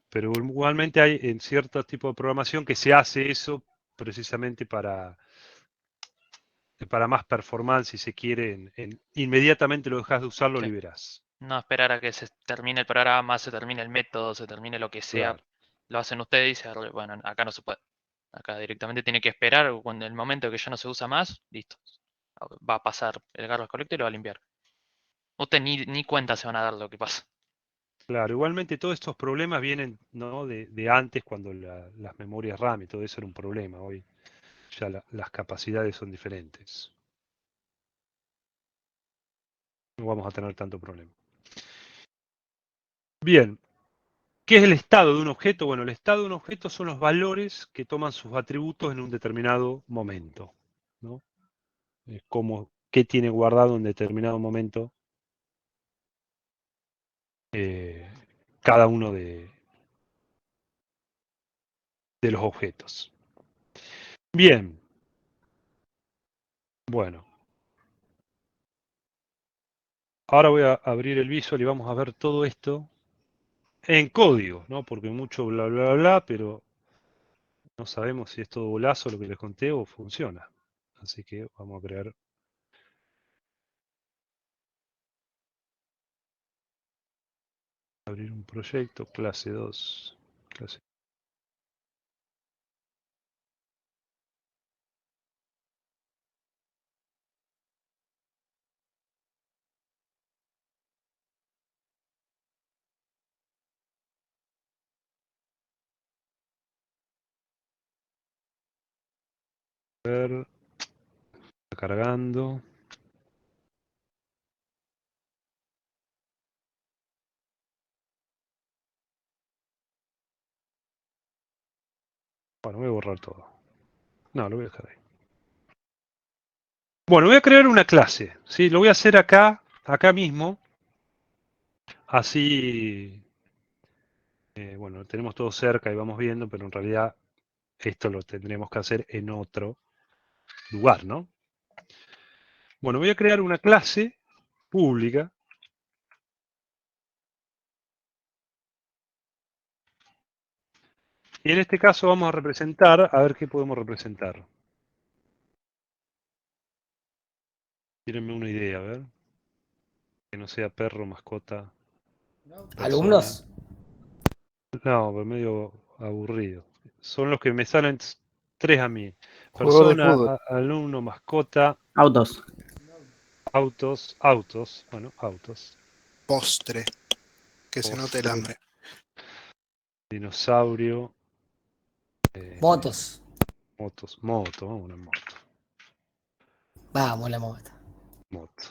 Pero igualmente hay en ciertos tipos de programación que se hace eso precisamente para más performance, si se quiere. Inmediatamente lo dejas de usar, lo sí. liberás. No esperar a que se termine el programa, se termine el método, se termine lo que sea. Claro. Lo hacen ustedes y se bueno, acá no se puede. Acá directamente tiene que esperar cuando el momento que ya no se usa más, listo. Va a pasar el garbage collector y lo va a limpiar. Ustedes ni cuenta se van a dar lo que pasa. Claro, igualmente todos estos problemas vienen, ¿no? de antes, cuando las memorias RAM y todo eso era un problema. Hoy ya las capacidades son diferentes. No vamos a tener tanto problema. Bien, ¿qué es el estado de un objeto? Bueno, el estado de un objeto son los valores que toman sus atributos en un determinado momento, ¿no? Es como qué tiene guardado en determinado momento cada uno de los objetos. Bien, bueno. Ahora voy a abrir el Visual y vamos a ver todo esto en código, ¿no? Porque mucho bla bla bla, pero no sabemos si es todo bolazo lo que les conté o funciona. Así que vamos a crear. Abrir un proyecto, clase 2. Clase. Está cargando. Bueno, voy a borrar todo. No, lo voy a dejar ahí. Bueno, voy a crear una clase. ¿Sí? Lo voy a hacer acá mismo. Así, bueno, tenemos todo cerca y vamos viendo, pero en realidad esto lo tendremos que hacer en otro lugar, ¿no? Bueno, voy a crear una clase pública. Y en este caso vamos a representar, a ver qué podemos representar. Tírenme una idea, a ver. Que no sea perro, mascota, persona. ¿Alumnos? No, pero medio aburrido. Son los que me salen tres a mí. Juego de Persona, fútbol. alumno, mascota, Autos. autos. Bueno, autos. Postre. Que se note el Postre. hambre. Dinosaurio. Motos. Motos. Moto, vamos a una moto. Vamos, la moto. Moto.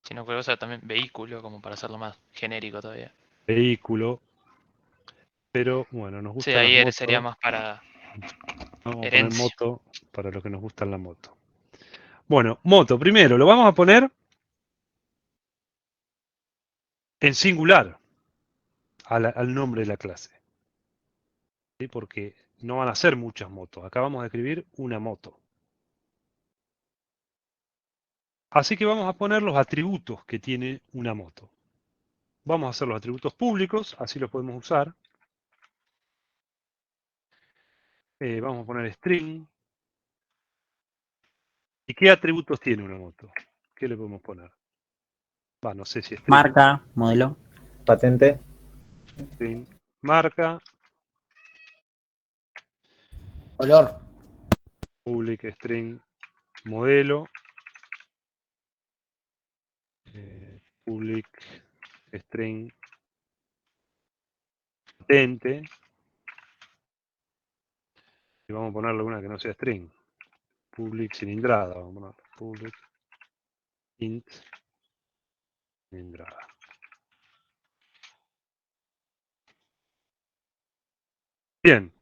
Si no, puede usar también vehículo como para hacerlo más genérico todavía. Vehículo. Pero bueno, nos Sí, gustan las ahí motos. sería más para Vamos a poner herencia. moto para los que nos gustan la moto. Bueno, moto, primero lo vamos a poner en singular al nombre de la clase. ¿sí? Porque no van a ser muchas motos. Acá vamos a escribir una moto. Así que vamos a poner los atributos que tiene una moto. Vamos a hacer los atributos públicos, así los podemos usar. Vamos a poner string. ¿Y qué atributos tiene una moto? ¿Qué le podemos poner? No sé si string. Marca, modelo. Patente. String, marca, Color. public string, modelo, public string, patente. Y vamos a ponerle una que no sea string. Public cilindrada. Vamos a poner public int cilindrada. Bien.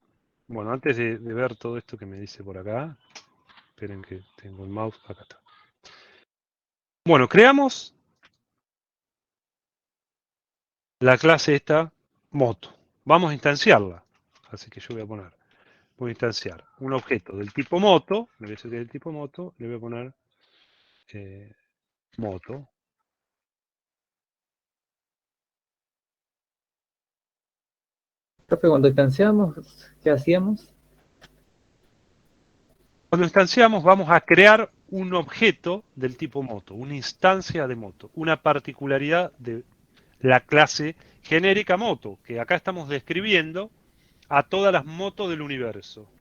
Bueno, antes de ver todo esto que me dice por acá, esperen que tengo el mouse, acá está. Bueno, creamos la clase esta moto. Vamos a instanciarla. Así que yo voy a instanciar un objeto del tipo moto, me voy a salir del tipo moto, le voy a poner moto. Profe, cuando instanciamos, ¿qué hacíamos? Cuando instanciamos vamos a crear un objeto del tipo moto, una instancia de moto, una particularidad de la clase genérica moto, que acá estamos describiendo a todas las motos del universo.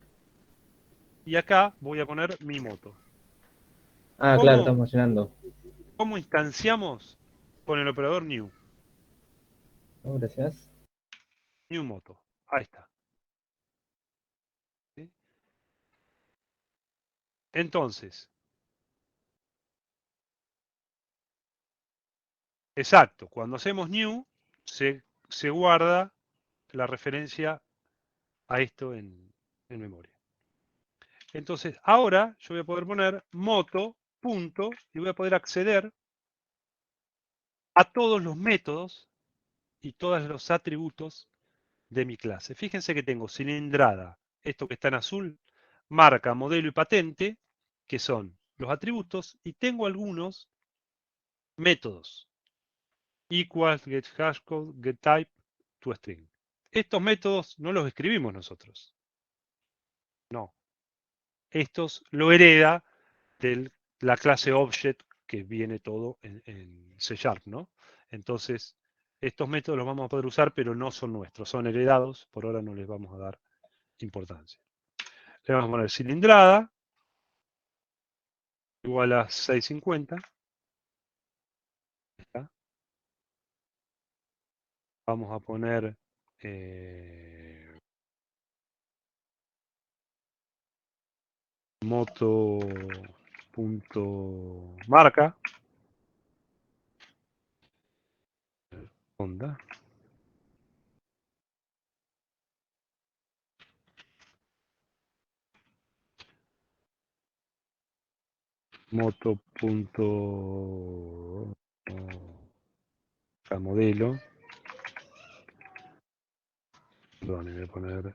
Y acá voy a poner mi moto. Ah, claro, estamos llenando. ¿Cómo instanciamos? Con el operador new. Oh, gracias. New moto. Ahí está. ¿Sí? Entonces, exacto, cuando hacemos new, se guarda la referencia a esto en memoria. Entonces, ahora yo voy a poder poner moto, punto, y voy a poder acceder a todos los métodos y todos los atributos de mi clase. Fíjense que tengo cilindrada, esto que está en azul, marca, modelo y patente, que son los atributos, y tengo algunos métodos. Equals, get hashcode, get type, toString. Estos métodos no los escribimos nosotros. No. Estos lo hereda de la clase object que viene todo en C#, ¿no? Entonces, estos métodos los vamos a poder usar, pero no son nuestros, son heredados, por ahora no les vamos a dar importancia. Le vamos a poner cilindrada, igual a 650. ¿Está? Vamos a poner moto.marca. Honda. Modelo. Perdón, voy a poner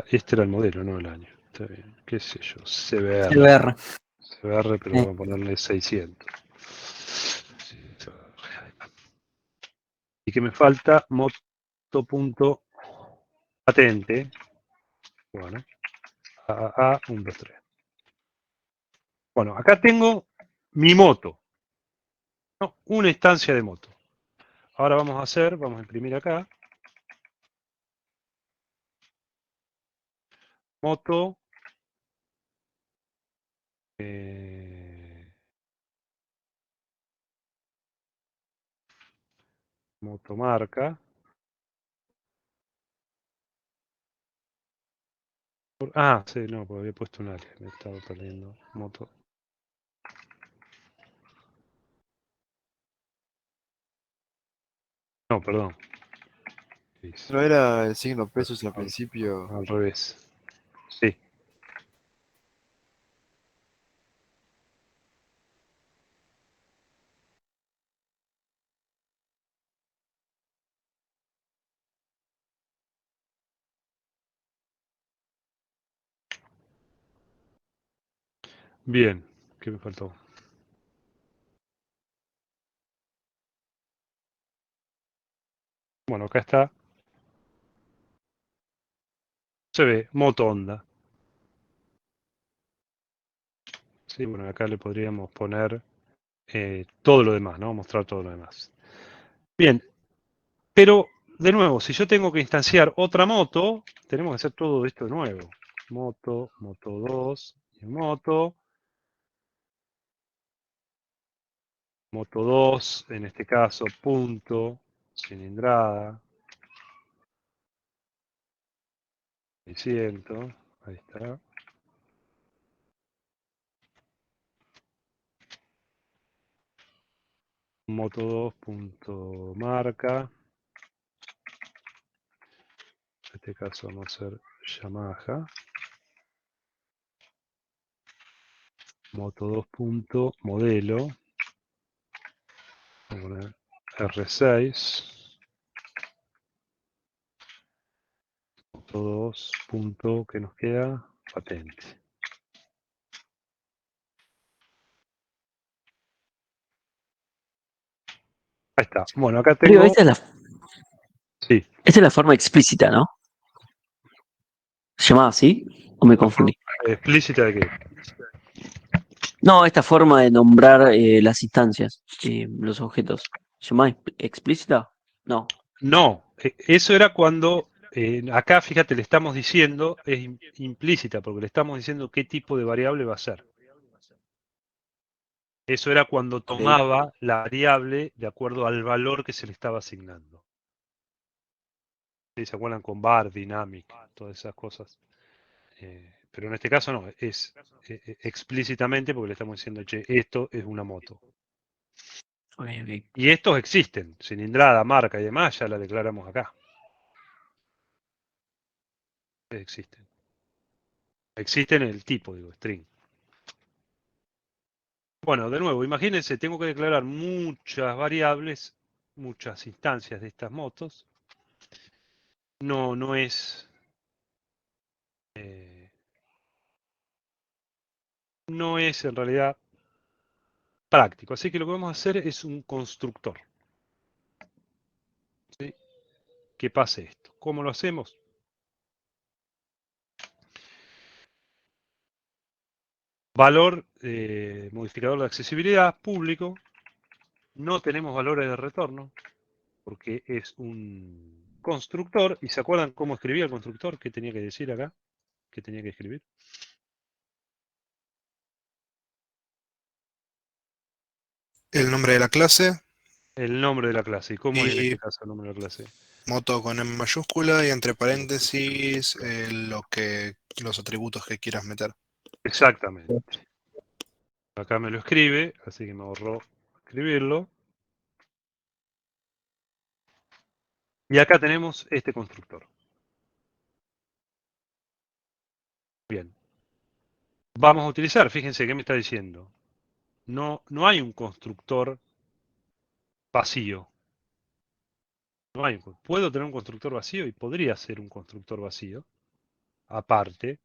este era el modelo, no el año. Está bien. ¿Qué sé yo? CBR. CBR. CBR, pero vamos a ponerle 600. Y que me falta moto.patente. Bueno, A, 1, 2, 3. Bueno, acá tengo mi moto. ¿No? Una instancia de moto. Ahora vamos a imprimir acá. Moto. Motomarca. Sí, no, porque había puesto un área. Me estaba perdiendo. Moto. No, perdón. ¿No era el signo pesos al principio? Al revés. Sí. Bien, ¿qué me faltó? Bueno, acá está. Se ve, moto onda. Sí, bueno, acá le podríamos poner todo lo demás, ¿no? Mostrar todo lo demás. Bien, pero de nuevo, si yo tengo que instanciar otra moto, tenemos que hacer todo esto de nuevo. Moto, moto 2, y moto 2, en este caso, punto, cilindrada, 600, ahí está. Moto 2, punto marca. En este caso vamos a hacer Yamaha. Moto 2, punto modelo. Vamos a poner R6. Moto 2, punto, ¿qué nos queda? Patente. Ahí está. Bueno, acá Mario, tengo. Sí. esta es la forma explícita, ¿no? ¿Se llamaba así? ¿O me ¿La forma confundí? explícita de qué? No, esta forma de nombrar las instancias, los objetos. ¿Se llama explícita? No. No, eso era cuando, acá fíjate, le estamos diciendo, es implícita, porque le estamos diciendo qué tipo de variable va a ser. Eso era cuando tomaba la variable de acuerdo al valor que se le estaba asignando. ¿Sí? ¿Se acuerdan con var, dynamic, todas esas cosas? Pero en este caso no, es explícitamente porque le estamos diciendo, che, esto es una moto. Ok, ok. Y estos existen, cilindrada, marca y demás, ya la declaramos acá. Existen. Existen en el tipo, digo, string. Bueno, de nuevo, imagínense, tengo que declarar muchas variables, muchas instancias de estas motos. No es... no es en realidad práctico. Así que lo que vamos a hacer es un constructor. ¿Sí? Que pase esto. ¿Cómo lo hacemos? Valor, modificador de accesibilidad, público. No tenemos valores de retorno, porque es un constructor. ¿Y se acuerdan cómo escribía el constructor? ¿Qué tenía que decir acá? ¿Qué tenía que escribir? El nombre de la clase El nombre de la clase. ¿Y cómo es en y este caso el nombre de la clase? moto con M mayúscula y entre Moto. paréntesis los atributos que quieras meter. Exactamente. Acá me lo escribe, así que me ahorró escribirlo. Y acá tenemos este constructor. Bien. Vamos a utilizar, fíjense, ¿qué me está diciendo? No hay un constructor vacío. No hay puedo tener un constructor vacío y podría ser un constructor vacío, aparte,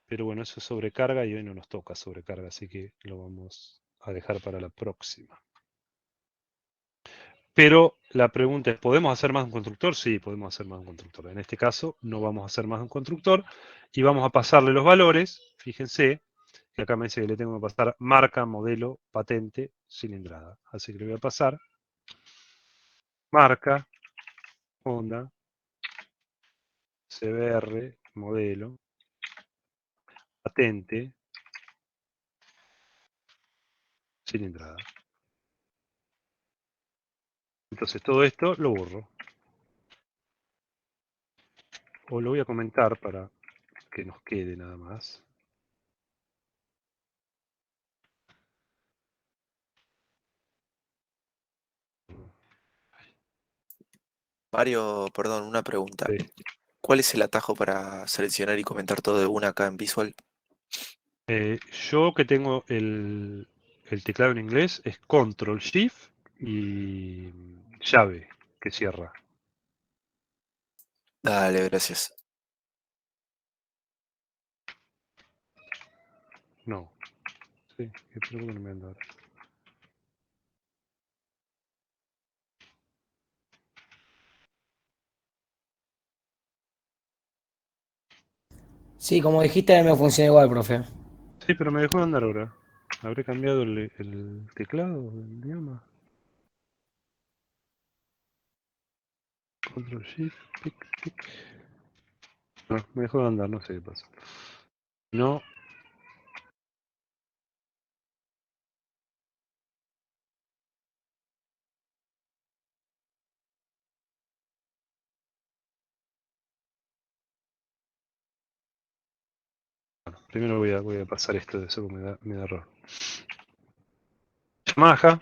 pero bueno, eso es sobrecarga y hoy no nos toca sobrecarga, así que lo vamos a dejar para la próxima. Pero la pregunta es, ¿podemos hacer más un constructor? Sí, podemos hacer más un constructor. En este caso, no vamos a hacer más un constructor y vamos a pasarle los valores. Fíjense que acá me dice que le tengo que pasar marca, modelo, patente, cilindrada. Así que le voy a pasar marca, Honda, CBR, modelo, patente, cilindrada. Entonces todo esto lo borro. O lo voy a comentar para que nos quede nada más. Mario, perdón, una pregunta. Sí. ¿Cuál es el atajo para seleccionar y comentar todo de una acá en Visual? Yo que tengo el teclado en inglés es Control Shift y llave que cierra. Dale, gracias. No. Sí, pero ¿por qué no me anda ahora? Sí, como dijiste, me funciona igual, profe. Sí, pero me dejó de andar ahora. ¿Habré cambiado el teclado, el idioma? Control Shift, pic, pic. No, me dejó de andar, no sé qué pasa. No. Bueno, primero voy a pasar esto de eso porque me da error. Yamaha.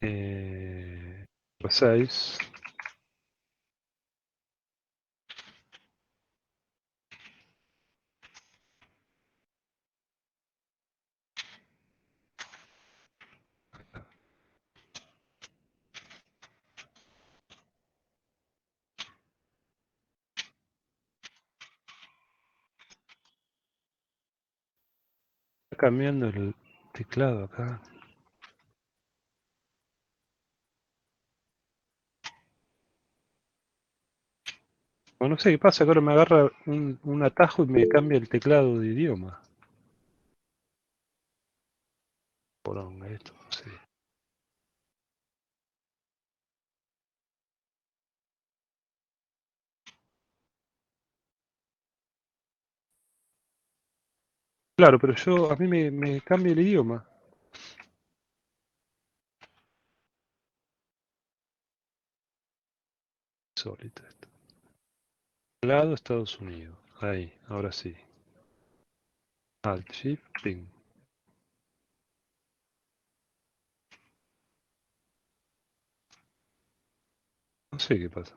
Eh, 6. Está cambiando el teclado acá. Bueno, no sé qué pasa, que ahora me agarra un atajo y me cambia el teclado de idioma. Poronga, esto, no sé. Claro, pero a mí me cambia el idioma. Insólito esto. Lado Estados Unidos. Ahí, ahora sí. Alt Shift Ping. No sé qué pasa.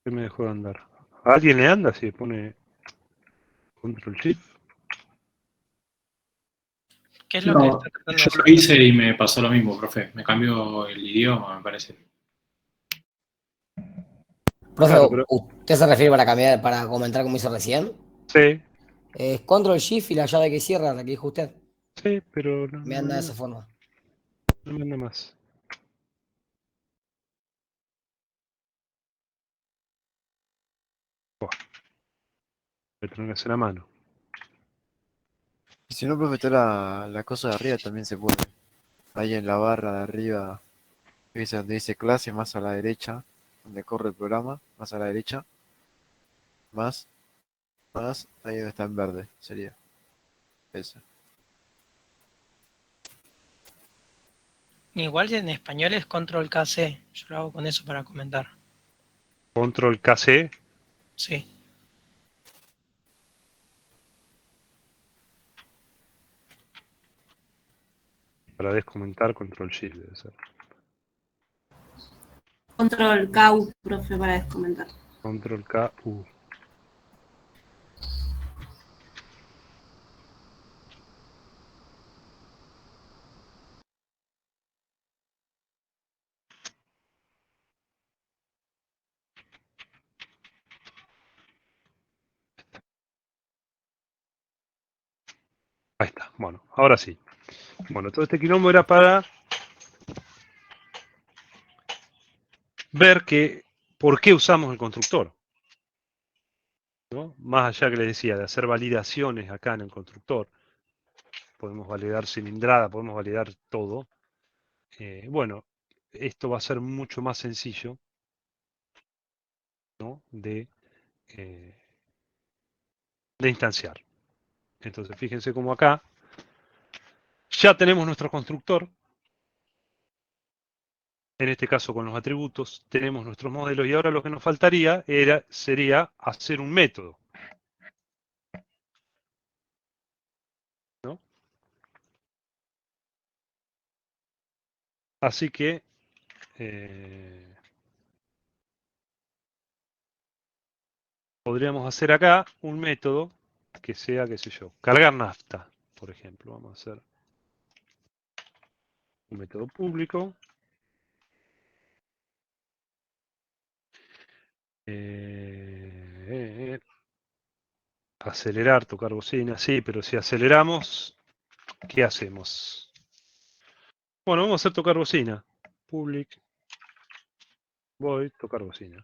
¿Qué me dejó de andar? ¿A alguien le anda si pone Control Shift? ¿Qué es lo que está tratando de Yo hacer? lo hice y me pasó lo mismo, profe. Me cambió el idioma, me parece. Profe, Claro, pero ¿usted se refiere para cambiar, para comentar como hizo recién? sí, Es Control Shift y la llave que cierra, la que dijo usted. sí, pero Me anda de esa forma. no me anda más. Buah, me tengo que hacer a mano. Y si no, profe, está la cosa de arriba también se puede. Ahí en la barra de arriba, dice donde dice clase, más a la derecha, donde corre el programa, más a la derecha, más, ahí donde está en verde, sería. Eso. Igual en español es control KC. Yo lo hago con eso para comentar. Control KC. Sí. Para descomentar, Control Shift debe ser. Control K, profe, para descomentar. Control K, Ahí está. Bueno, ahora sí. Bueno, todo este quilombo era para ver por qué usamos el constructor. ¿No? Más allá que les decía, de hacer validaciones acá en el constructor. Podemos validar cilindrada, podemos validar todo. Bueno, esto va a ser mucho más sencillo, ¿no? de instanciar. Entonces, fíjense cómo acá ya tenemos nuestro constructor. En este caso con los atributos tenemos nuestros modelos y ahora lo que nos faltaría sería hacer un método. ¿No? Así que podríamos hacer acá un método que sea, qué sé yo, cargar nafta, por ejemplo. Vamos a hacer un método público. Acelerar, tocar bocina, sí, pero si aceleramos, ¿qué hacemos? Bueno, vamos a hacer tocar bocina. Public, void, tocar bocina.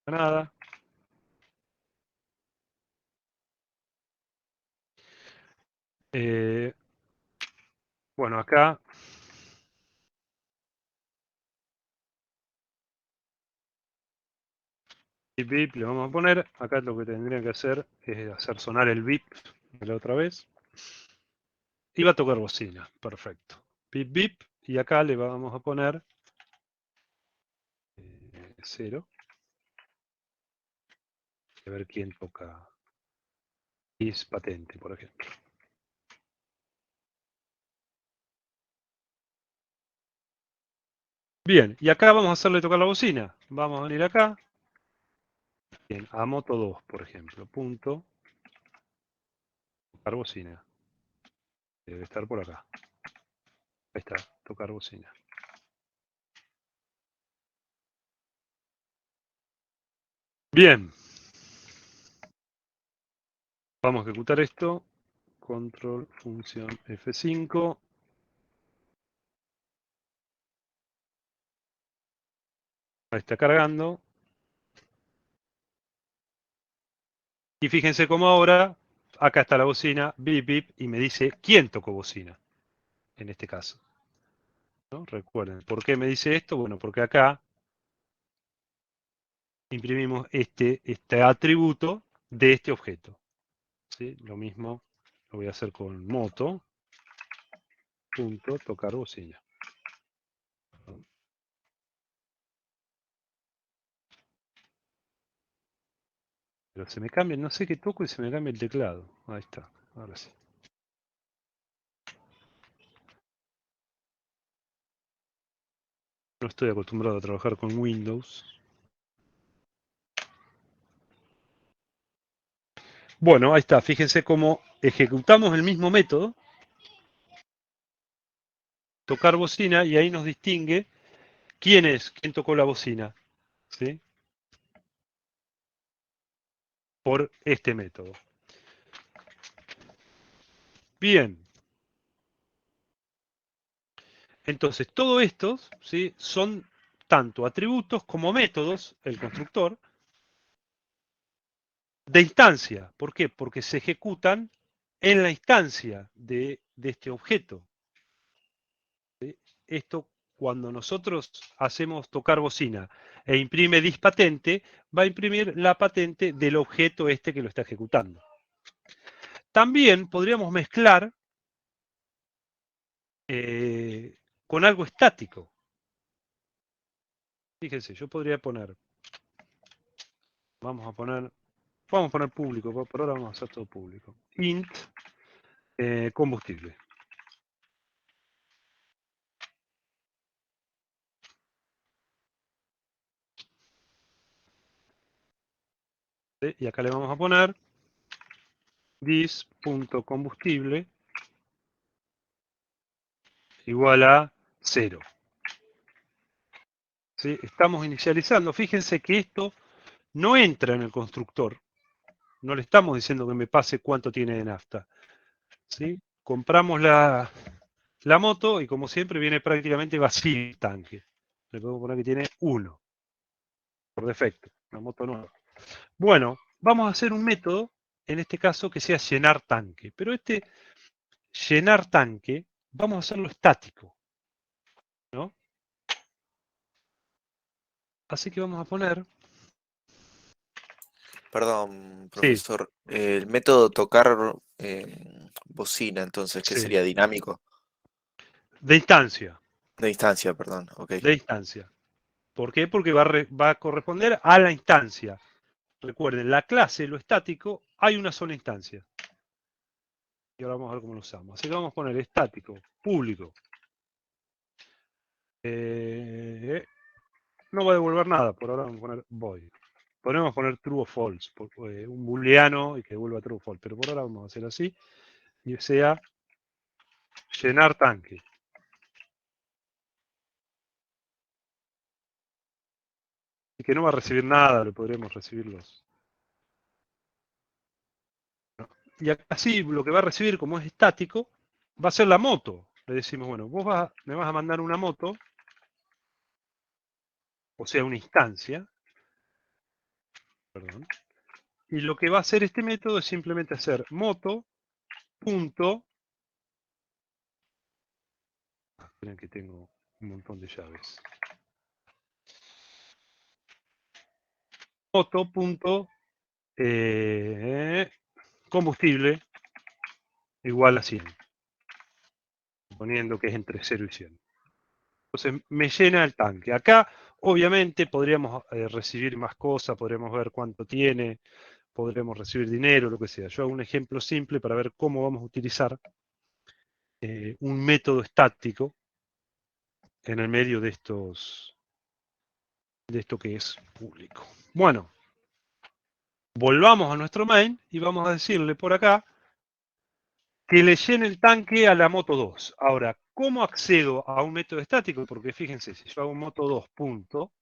Nada. Bueno, acá bip bip le vamos a poner. Acá lo que tendría que hacer es hacer sonar el bip de la otra vez. Y va a tocar bocina. Perfecto. Bip bip. Y acá le vamos a poner 0. A ver quién toca is patente, por ejemplo. Bien, y acá vamos a hacerle tocar la bocina. Vamos a venir acá. Bien, a moto 2, por ejemplo. Punto. Tocar bocina. Debe estar por acá. Ahí está, tocar bocina. Bien. Vamos a ejecutar esto. Control, función F5. Ahí está cargando. Y fíjense cómo ahora, acá está la bocina, bip, bip, y me dice quién tocó bocina, en este caso. ¿No? Recuerden, ¿por qué me dice esto? Bueno, porque acá imprimimos este atributo de este objeto. ¿Sí? Lo mismo lo voy a hacer con moto. Punto, tocar bocina. Pero se me cambia, no sé qué toco y se me cambia el teclado. Ahí está, ahora sí. No estoy acostumbrado a trabajar con Windows. Bueno, ahí está. Fíjense cómo ejecutamos el mismo método. Tocar bocina y ahí nos distingue quién es, quién tocó la bocina. ¿Sí? Por este método. Bien. Entonces, todo esto, ¿sí? Son tanto atributos como métodos, el constructor, de instancia. ¿Por qué? Porque se ejecutan en la instancia de este objeto. ¿Sí? Esto, cuando nosotros hacemos tocar bocina e imprime dispatente, va a imprimir la patente del objeto este que lo está ejecutando. También podríamos mezclar con algo estático. Fíjense, yo podría poner, vamos a poner público, por ahora vamos a hacer todo público. Int combustible. ¿Sí? Y acá le vamos a poner this.combustible igual a 0. ¿Sí? Estamos inicializando. Fíjense que esto no entra en el constructor. No le estamos diciendo que me pase cuánto tiene de nafta. ¿Sí? Compramos la moto y como siempre viene prácticamente vacío el tanque. Le podemos poner que tiene 1. Por defecto. Una moto nueva. Bueno, vamos a hacer un método, en este caso, que sea llenar tanque. Pero este llenar tanque, vamos a hacerlo estático. ¿No? Así que vamos a poner... Perdón, Sí, profesor. El método tocar bocina, entonces, ¿qué sí. sería? ¿Dinámico? De instancia. De instancia, perdón. Ok. De instancia. ¿Por qué? Porque va a corresponder a la instancia. Recuerden, la clase, lo estático, hay una sola instancia. Y ahora vamos a ver cómo lo usamos. Así que vamos a poner estático, público. No va a devolver nada, por ahora vamos a poner void. Podemos poner true o false, un booleano y que devuelva true o false, pero por ahora vamos a hacer así. Y sea llenar tanque. que no va a recibir nada, le podremos recibir los. Y acá sí, lo que va a recibir, como es estático, va a ser la moto. Le decimos, bueno, vos me vas a mandar una moto, o sea, una instancia, perdón, y lo que va a hacer este método es simplemente hacer moto, punto, esperen que tengo un montón de llaves, moto, punto, combustible igual a 100, suponiendo que es entre 0 y 100. Entonces me llena el tanque. Acá, obviamente, podríamos recibir más cosas, podríamos ver cuánto tiene, podremos recibir dinero, lo que sea. Yo hago un ejemplo simple para ver cómo vamos a utilizar un método estático en el medio de esto que es público. Bueno, volvamos a nuestro main y vamos a decirle por acá que le llene el tanque a la moto 2. Ahora, ¿cómo accedo a un método estático? Porque fíjense, si yo hago moto 2 punto,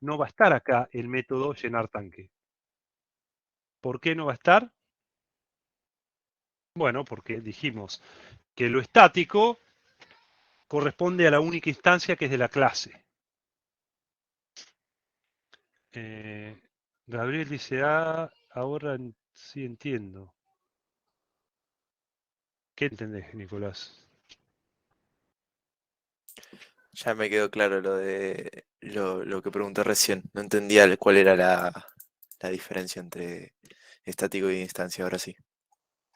no va a estar acá el método llenar tanque. ¿Por qué no va a estar? Bueno, porque dijimos que lo estático corresponde a la única instancia que es de la clase. Gabriel dice, ahora sí entiendo. ¿Qué entendés, Nicolás? Ya me quedó claro lo de lo que pregunté recién. No entendía cuál era la diferencia entre estático y instancia, ahora sí.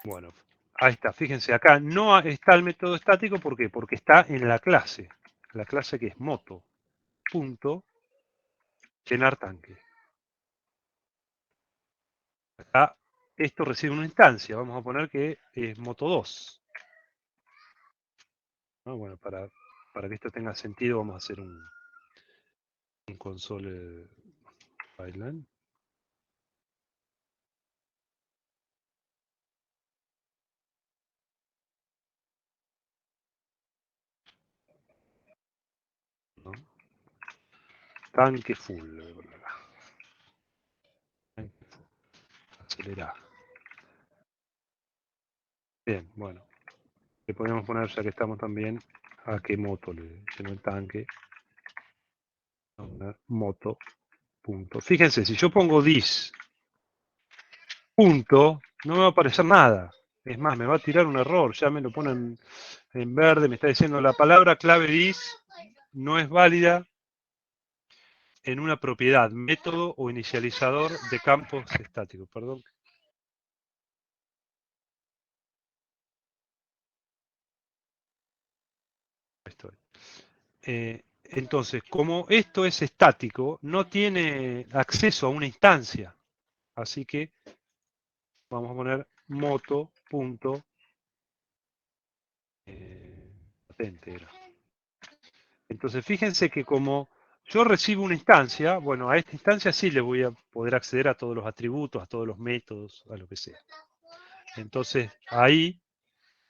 Bueno, ahí está. Fíjense, acá no está el método estático, ¿por qué? Porque está en la clase que es moto, punto, llenar tanque. Acá esto recibe una instancia, vamos a poner que es moto 2. ¿No? Bueno, para que esto tenga sentido vamos a hacer un console pipeline. ¿No? Tanque full. Tanque full. Acelerar. Bien, bueno. Le podemos poner, ya que estamos también, a qué moto le lleno el tanque. Moto, punto. Fíjense, si yo pongo dis, punto, no me va a aparecer nada. Es más, me va a tirar un error. Ya me lo ponen en verde, me está diciendo la palabra clave dis no es válida en una propiedad, método o inicializador de campos estáticos. Perdón. Estoy. Entonces, como esto es estático, no tiene acceso a una instancia. Así que vamos a poner moto, punto, patente era. Entonces, fíjense que como yo recibo una instancia, bueno, a esta instancia sí le voy a poder acceder a todos los atributos, a todos los métodos, a lo que sea. Entonces, ahí,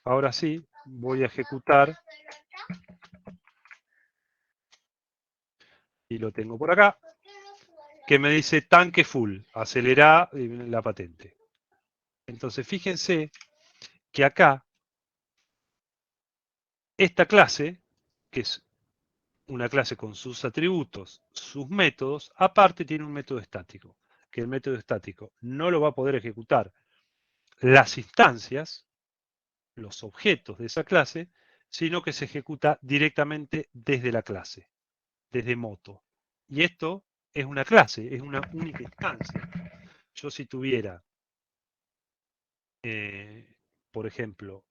ahora sí, voy a ejecutar, y lo tengo por acá, que me dice tanque full, acelerar la patente. Entonces, fíjense que acá, esta clase, que es una clase con sus atributos, sus métodos, aparte tiene un método estático, que el método estático no lo va a poder ejecutar las instancias, los objetos de esa clase, sino que se ejecuta directamente desde la clase, desde moto. Y esto es una clase, es una única instancia. Yo si tuviera, por ejemplo,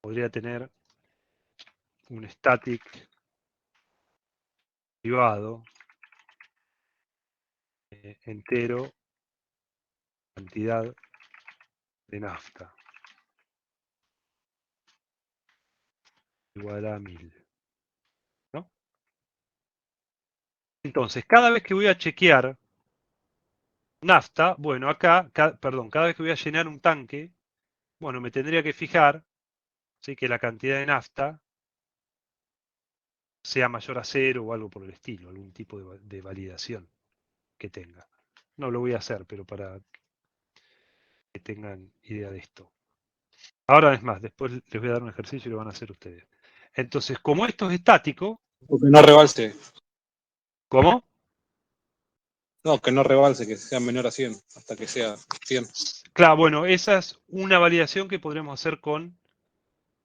podría tener un static privado entero, cantidad de nafta igual a 1000. ¿No? Entonces, cada vez que voy a chequear nafta, bueno, acá, cada vez que voy a llenar un tanque, bueno, me tendría que fijar, ¿sí?, que la cantidad de nafta sea mayor a 0 o algo por el estilo, algún tipo de validación. que tenga. No lo voy a hacer, pero para que tengan idea de esto. Ahora es más, después les voy a dar un ejercicio y lo van a hacer ustedes. Entonces, como esto es estático... Porque no rebalse. ¿Cómo? No, que no rebalse, que sea menor a 100, hasta que sea 100. Claro, bueno, esa es una validación que podremos hacer con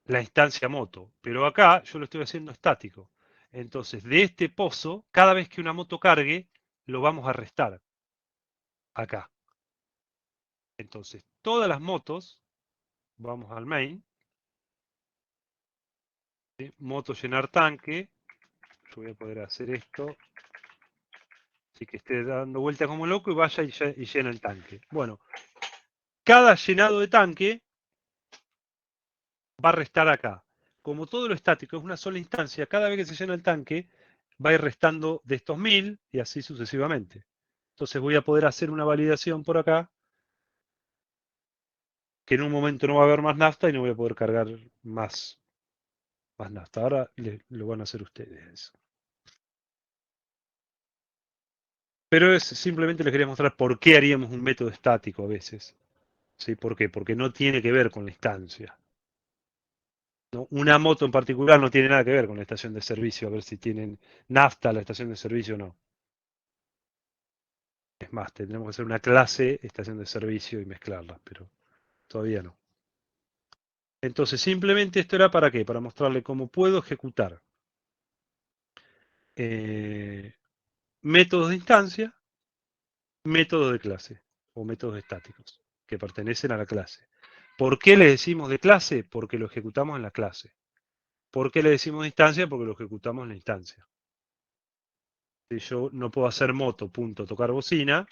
la instancia moto. Pero acá yo lo estoy haciendo estático. Entonces, de este pozo, cada vez que una moto cargue, lo vamos a restar. Acá. Entonces, todas las motos, vamos al main. ¿Sí? Moto llenar tanque. Yo voy a poder hacer esto. Así que esté dando vueltas como loco y vaya y llena el tanque. Bueno, cada llenado de tanque va a restar acá. Como todo lo estático es una sola instancia, cada vez que se llena el tanque va a ir restando de estos 1000 y así sucesivamente. Entonces voy a poder hacer una validación por acá que en un momento no va a haber más nafta y no voy a poder cargar más nafta. Ahora lo van a hacer ustedes. Pero simplemente les quería mostrar por qué haríamos un método estático a veces. ¿Sí? ¿Por qué? Porque no tiene que ver con la instancia. ¿No? Una moto en particular no tiene nada que ver con la estación de servicio, a ver si tienen nafta la estación de servicio o no. Es más, tendremos que hacer una clase estación de servicio y mezclarlas, pero todavía no. Entonces, simplemente esto era para qué? Para mostrarle cómo puedo ejecutar métodos de instancia, métodos de clase o métodos estáticos que pertenecen a la clase. ¿Por qué le decimos de clase? Porque lo ejecutamos en la clase. ¿Por qué le decimos de instancia? Porque lo ejecutamos en la instancia. Si yo no puedo hacer moto, punto, tocar bocina,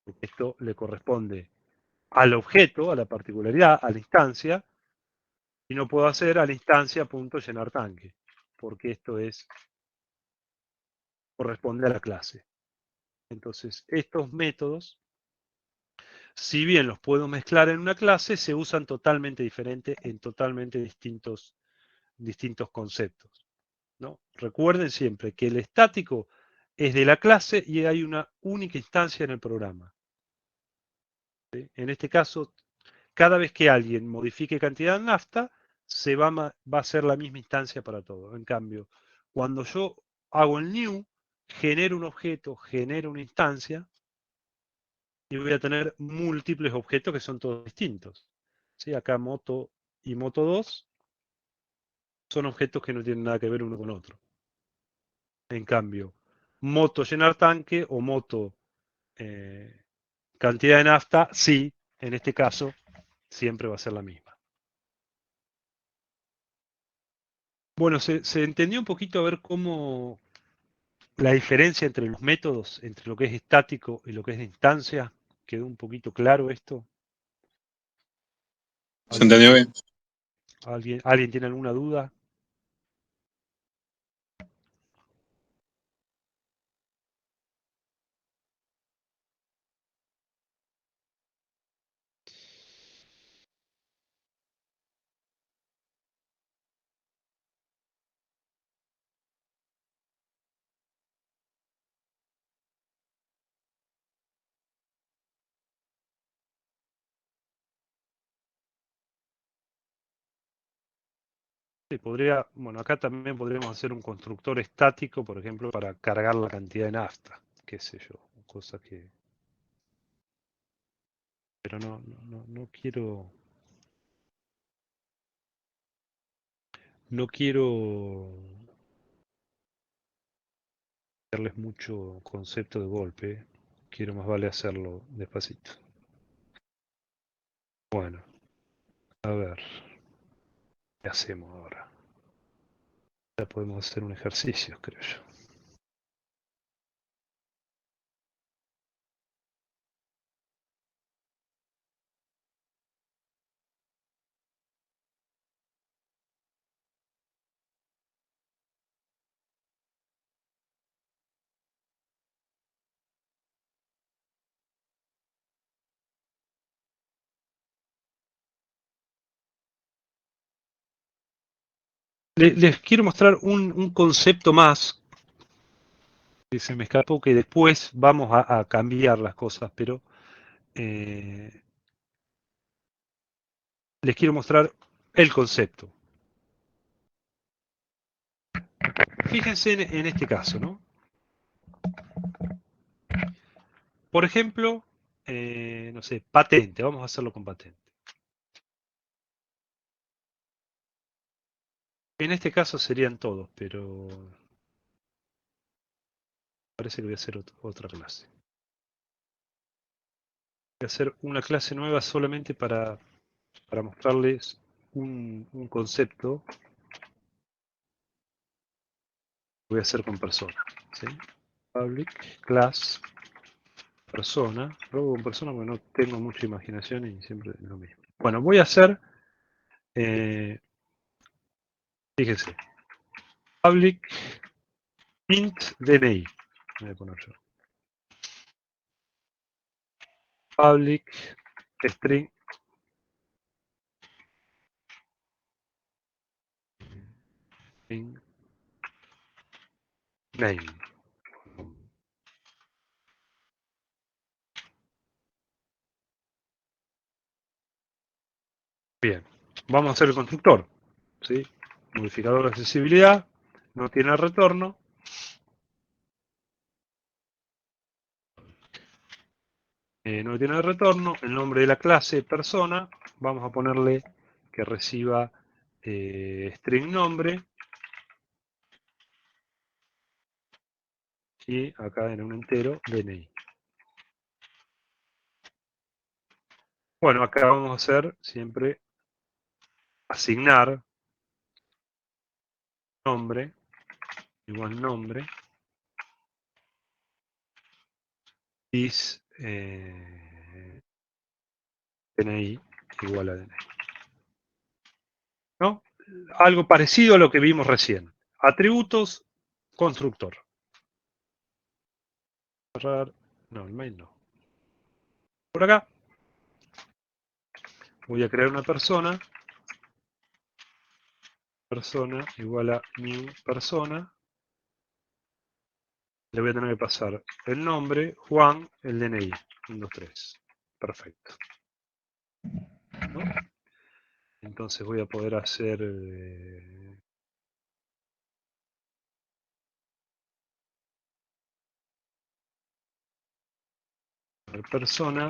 porque esto le corresponde al objeto, a la particularidad, a la instancia, y no puedo hacer a la instancia punto llenar tanque, porque esto corresponde a la clase. Entonces, estos métodos, si bien los puedo mezclar en una clase, se usan totalmente diferente en totalmente distintos conceptos, ¿no? Recuerden siempre que el estático es de la clase y hay una única instancia en el programa. ¿Sí? En este caso, cada vez que alguien modifique cantidad de nafta, va a ser la misma instancia para todo. En cambio, cuando yo hago el new, genero un objeto, genero una instancia, y voy a tener múltiples objetos que son todos distintos. ¿Sí? Acá moto y moto 2 son objetos que no tienen nada que ver uno con otro. En cambio, moto llenar tanque o moto cantidad de nafta, sí, en este caso, siempre va a ser la misma. Bueno, se entendió un poquito a ver cómo la diferencia entre los métodos, entre lo que es estático y lo que es de instancia. ¿Quedó un poquito claro esto? Se entendió bien. ¿Alguien tiene alguna duda? Sí, bueno, acá también podríamos hacer un constructor estático, por ejemplo, para cargar la cantidad de nafta, qué sé yo, cosa que... Pero no quiero... No quiero darles mucho concepto de golpe, quiero más vale hacerlo despacito. Bueno, a ver, ¿qué hacemos ahora? Ya podemos hacer un ejercicio, creo yo. Les quiero mostrar un concepto más que se me escapó, que después vamos a cambiar las cosas, pero les quiero mostrar el concepto. Fíjense en este caso, ¿no? Por ejemplo, no sé, patente, vamos a hacerlo con patente. En este caso serían todos, pero parece que voy a hacer otra clase. Voy a hacer una clase nueva solamente para mostrarles un concepto. Voy a hacer con persona. ¿Sí? Public, class, persona. Luego con persona porque no tengo mucha imaginación y siempre es lo mismo. Bueno, voy a hacer, fíjense, public int DNI. Voy a poner yo. Public string name. Bien, vamos a hacer el constructor. ¿Sí? Modificador de accesibilidad, no tiene retorno. No tiene retorno, el nombre de la clase persona, vamos a ponerle que reciba string nombre. Y acá en un entero, DNI. Bueno, acá vamos a hacer siempre asignar nombre igual nombre is DNI igual a DNI. ¿No? Algo parecido a lo que vimos recién. Atributos, constructor. Cerrar. No, el mail no. Por acá voy a crear una persona. Persona igual a new persona. Le voy a tener que pasar el nombre, Juan, el DNI. 1, 2, 3. Perfecto. ¿No? Entonces voy a poder hacer persona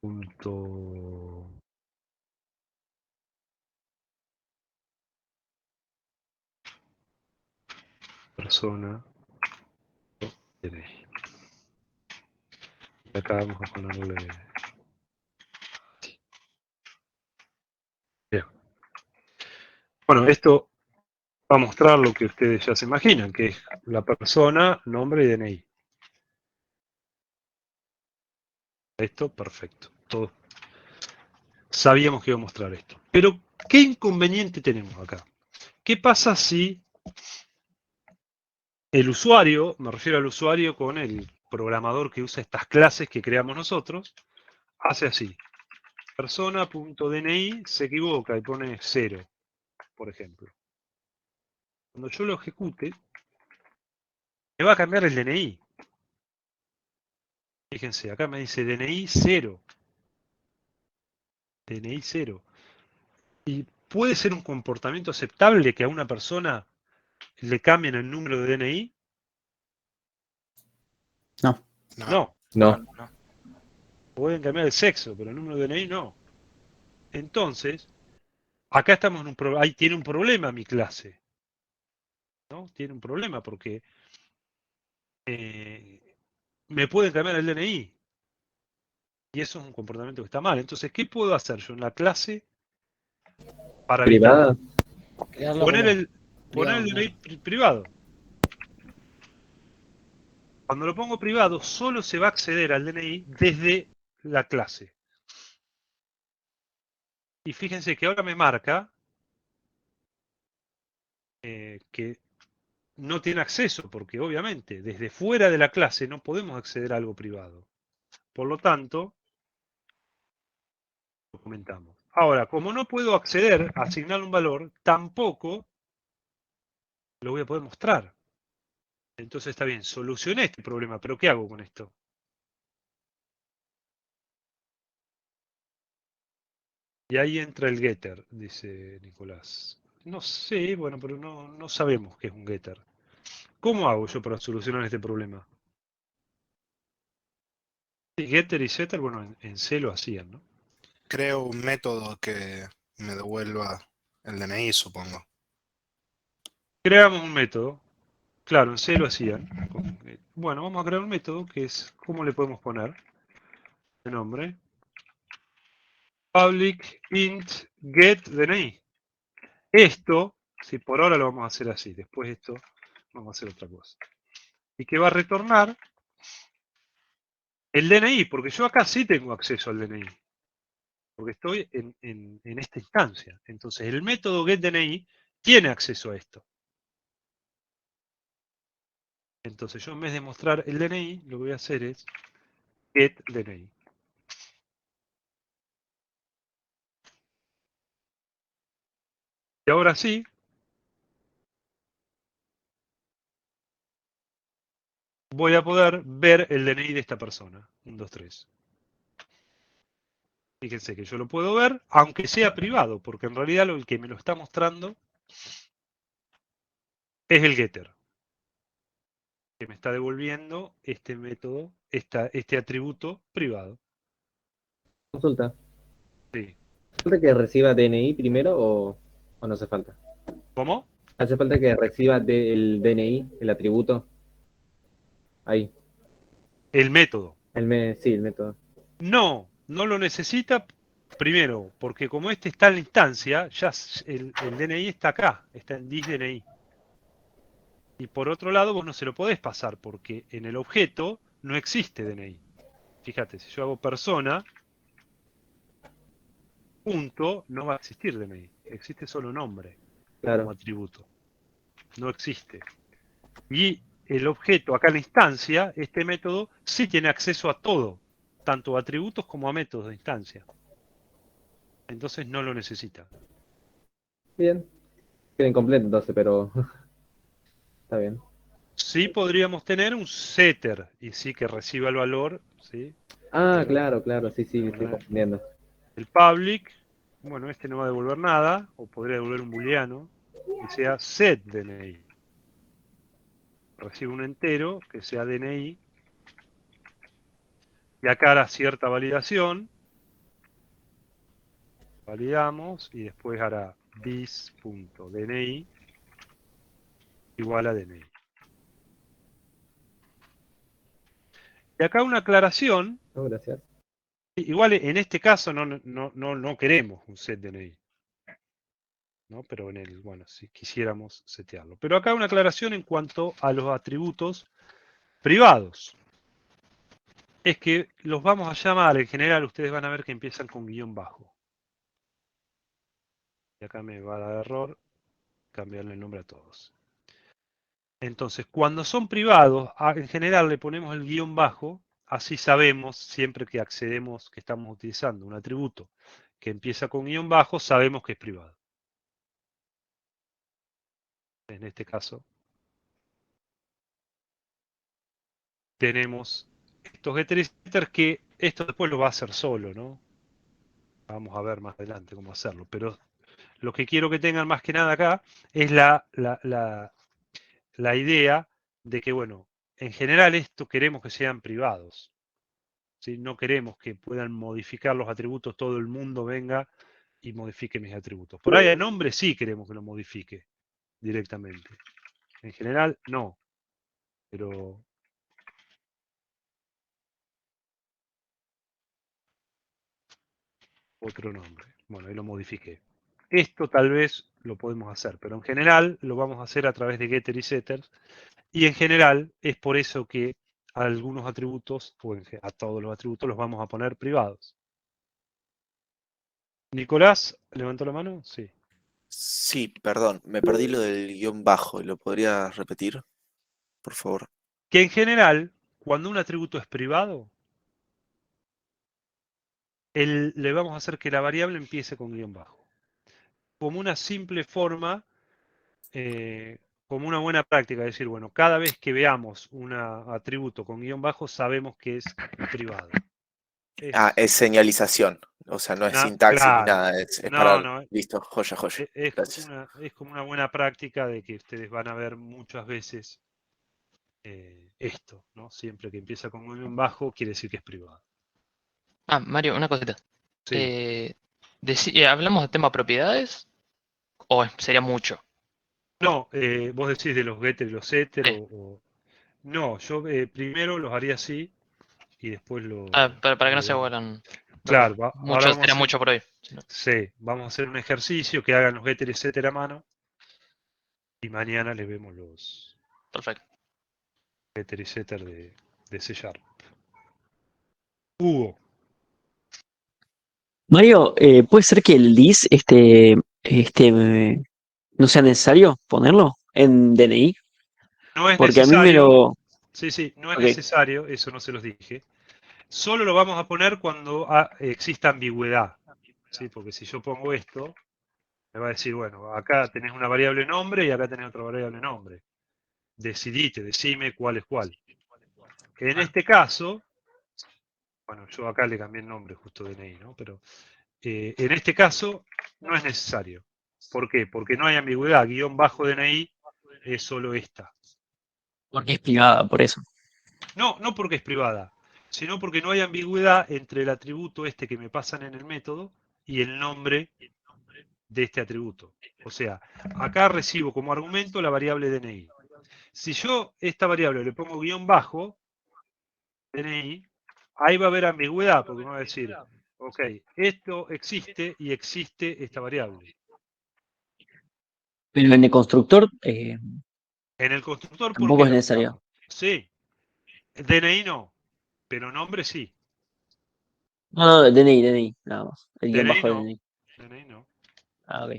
punto persona DNI. Y acá vamos a ponerle bien. Bueno, esto va a mostrar lo que ustedes ya se imaginan, que es la persona, nombre y DNI. Esto, perfecto. Todo. Sabíamos que iba a mostrar esto. Pero, ¿qué inconveniente tenemos acá? ¿Qué pasa si el usuario, me refiero al usuario con el programador que usa estas clases que creamos nosotros, hace así? Persona.dni se equivoca y pone 0, por ejemplo. Cuando yo lo ejecute, me va a cambiar el DNI. Fíjense, acá me dice DNI 0. DNI 0. ¿Y puede ser un comportamiento aceptable que a una persona le cambien el número de DNI? No. No. No. Pueden cambiar el sexo, pero el número de DNI no. Entonces, acá estamos en ahí tiene un problema mi clase. ¿No? Tiene un problema porque me pueden cambiar el DNI. Y eso es un comportamiento que está mal. Entonces, ¿qué puedo hacer yo en la clase para Privada. Crearlo poner como el DNI privado? Cuando lo pongo privado, solo se va a acceder al DNI desde la clase. Y fíjense que ahora me marca que no tiene acceso, porque obviamente desde fuera de la clase no podemos acceder a algo privado. Por lo tanto, lo comentamos. Ahora, como no puedo acceder a asignarle un valor, tampoco lo voy a poder mostrar. Entonces está bien, solucioné este problema, pero ¿qué hago con esto? Y ahí entra el getter, dice Nicolás. No sé, bueno, pero no sabemos qué es un getter. ¿Cómo hago yo para solucionar este problema? Sí, getter y setter, bueno, en C lo hacían, ¿no? Creo un método que me devuelva el DNI, supongo. Creamos un método. Claro, en C lo hacían. Bueno, vamos a crear un método que es, ¿cómo le podemos poner de nombre? Public int get DNI. Esto, si por ahora lo vamos a hacer así, después esto vamos a hacer otra cosa. Y que va a retornar el DNI, porque yo acá sí tengo acceso al DNI. Porque estoy en esta instancia. Entonces el método getDNI tiene acceso a esto. Entonces yo en vez de mostrar el DNI, lo que voy a hacer es getDNI. Y ahora sí, voy a poder ver el DNI de esta persona. 1, 2, 3. Fíjense que yo lo puedo ver, aunque sea privado, porque en realidad el que me lo está mostrando es el getter, que me está devolviendo este método, este atributo privado. Consulta. Sí. ¿Hace falta que reciba DNI primero o no hace falta? ¿Cómo? ¿Hace falta que reciba el DNI, el atributo? Ahí. El método. Sí, el método. No lo necesita. Primero, porque como este está en la instancia, ya el DNI está acá, está en DNI. Y por otro lado, vos no se lo podés pasar, porque en el objeto no existe DNI. Fíjate, si yo hago persona, punto, no va a existir DNI. Existe solo nombre como atributo. No existe. Y el objeto, acá en la instancia, este método sí tiene acceso a todo, tanto a atributos como a métodos de instancia. Entonces no lo necesita. Bien. Queda incompleto entonces, pero está bien. Sí podríamos tener un setter, y sí que reciba el valor, ¿sí? Ah, claro, sí, estoy Bueno, comprendiendo. el public, bueno, este no va a devolver nada, o podría devolver un booleano, que sea set DNI. Recibe un entero, que sea DNI, y acá hará cierta validación, validamos, y después hará this.dni igual a DNI. Y acá una aclaración. Gracias. Igual en este caso no queremos un set DNI. ¿No? Pero bueno, si quisiéramos setearlo. Pero acá una aclaración en cuanto a los atributos privados. Es que los vamos a llamar, en general ustedes van a ver que empiezan con guión bajo. Y acá me va a dar error cambiarle el nombre a todos. Entonces, cuando son privados, en general le ponemos el guión bajo, así sabemos siempre que accedemos, que estamos utilizando un atributo que empieza con guión bajo, sabemos que es privado. En este caso, tenemos estos getter y setter que esto después lo va a hacer solo, ¿no? Vamos a ver más adelante cómo hacerlo, pero lo que quiero que tengan más que nada acá es la idea de que, bueno, en general esto queremos que sean privados. ¿Sí? No queremos que puedan modificar los atributos, todo el mundo venga y modifique mis atributos. Por ahí el nombre sí queremos que lo modifique directamente. En general no, pero otro nombre. Bueno, ahí lo modifiqué. Esto tal vez lo podemos hacer, pero en general lo vamos a hacer a través de getter y setter. Y en general es por eso que a algunos atributos, o a todos los atributos, los vamos a poner privados. Nicolás, ¿levantó la mano? Sí. Sí, perdón, me perdí lo del guión bajo. ¿Lo podría repetir, por favor? Que en general, cuando un atributo es privado, le vamos a hacer que la variable empiece con guión bajo. Como una simple forma, como una buena práctica, es decir, bueno, cada vez que veamos un atributo con guión bajo, sabemos que es privado. Es señalización, o sea, no es sintaxis ni Claro. nada, es No, para... no. Listo, joya, joya. Gracias. Es como una buena práctica de que ustedes van a ver muchas veces esto, ¿no? Siempre que empieza con guión bajo, quiere decir que es privado. Ah, Mario, una cosita. Sí. ¿Hablamos de tema propiedades? ¿O sería mucho? No, vos decís de los getter y los setter Sí. No, yo primero los haría así y después Para que no se vuelan. Claro, Mucho, sería mucho por ahí. Sí, vamos a hacer un ejercicio que hagan los getter y setter a mano y mañana les vemos los Perfecto. getter y setter de C#. Hugo. Mario, ¿puede ser que el dis no sea necesario ponerlo en DNI? No es Porque a mí me necesario. lo... Sí, no es Ok. necesario, eso no se los dije. Solo lo vamos a poner cuando exista ambigüedad. ¿Sí? Porque si yo pongo esto, me va a decir, bueno, acá tenés una variable nombre y acá tenés otra variable nombre. Decime cuál es cuál. En este caso, bueno, yo acá le cambié el nombre justo DNI, ¿no? Pero en este caso no es necesario. ¿Por qué? Porque no hay ambigüedad. Guión bajo DNI es solo esta. Porque es privada, por eso. No porque es privada, sino porque no hay ambigüedad entre el atributo este que me pasan en el método y el nombre de este atributo. O sea, acá recibo como argumento la variable DNI. Si yo esta variable le pongo guión bajo, DNI, ahí va a haber ambigüedad, porque me va a decir, ok, esto existe y existe esta variable. Pero en el constructor En el constructor, ¿por tampoco qué es la necesario. aplicamos? Sí, DNI no, pero nombre sí. No, DNI, nada más. El guión DNI bajo de no, DNI. DNI no. Ah, ok.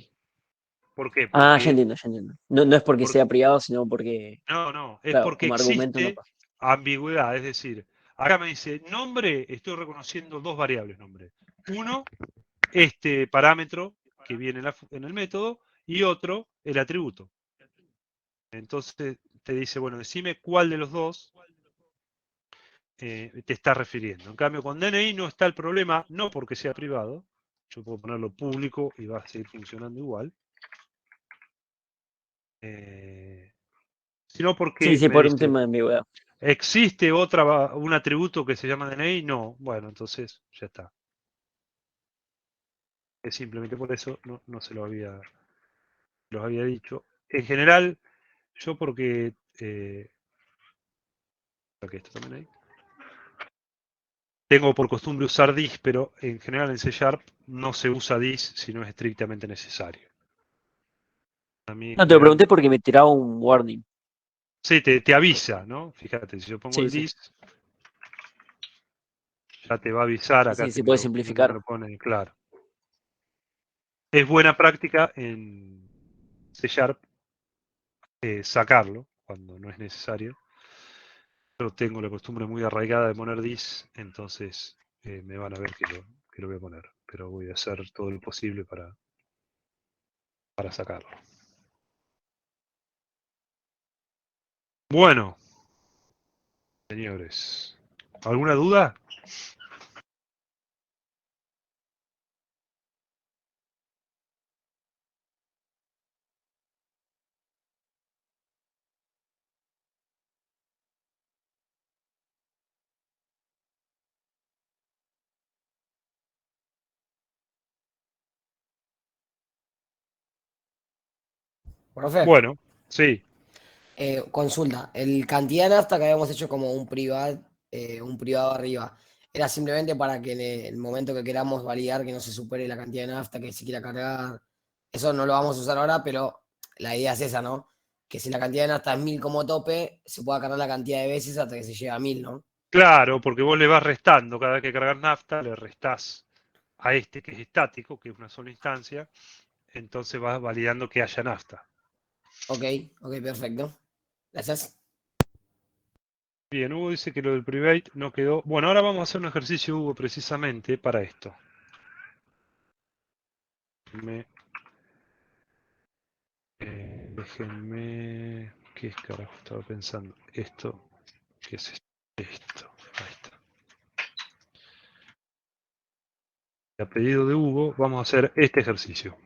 ¿Por qué? Ah, ya Porque entiendo. No es porque sea privado, sino porque, no, es claro, porque como argumento no existe pasa. ambigüedad. Es decir, acá me dice nombre, estoy reconociendo dos variables nombre. Uno, este parámetro que viene en el método, y otro, el atributo. Entonces te dice, bueno, decime cuál de los dos te está refiriendo. En cambio, con DNI no está el problema, no porque sea privado. Yo puedo ponerlo público y va a seguir funcionando igual. Sino porque Sí, me por un dice, tema de ambigüedad. ¿existe un atributo que se llama DNI? No. Bueno, entonces ya está. Es simplemente por eso no se los había dicho. En general, yo porque... aquí esto también ahí. Tengo por costumbre usar dis, pero en general en C# no se usa dis si no es estrictamente necesario. A mí en No, te lo general... pregunté porque me tiraba un warning. Sí, te avisa, ¿no? Fíjate, si yo pongo el Sí. dis, ya te va a avisar, acá Sí, se puede simplificar. me lo pone claro. Es buena práctica en C# sacarlo cuando no es necesario. Yo tengo la costumbre muy arraigada de poner dis, entonces me van a ver que lo voy a poner. Pero voy a hacer todo lo posible para sacarlo. Bueno, señores, ¿alguna duda? Profe, Bueno, sí. consulta. El cantidad de nafta que habíamos hecho como un privado arriba, era simplemente para que en el momento que queramos validar que no se supere la cantidad de nafta que se quiera cargar. Eso no lo vamos a usar ahora, pero la idea es esa, ¿no? Que si la cantidad de nafta es 1000 como tope, se pueda cargar la cantidad de veces hasta que se llegue a 1000, ¿no? Claro, porque vos le vas restando, cada vez que cargas nafta, le restás a este que es estático, que es una sola instancia, entonces vas validando que haya nafta. Ok, perfecto. Gracias. Bien, Hugo dice que lo del private no quedó. Bueno, ahora vamos a hacer un ejercicio, Hugo, precisamente para esto. Déjenme, ¿qué carajo estaba pensando? Esto, ¿qué es esto? Esto, ahí está. A pedido de Hugo, vamos a hacer este ejercicio.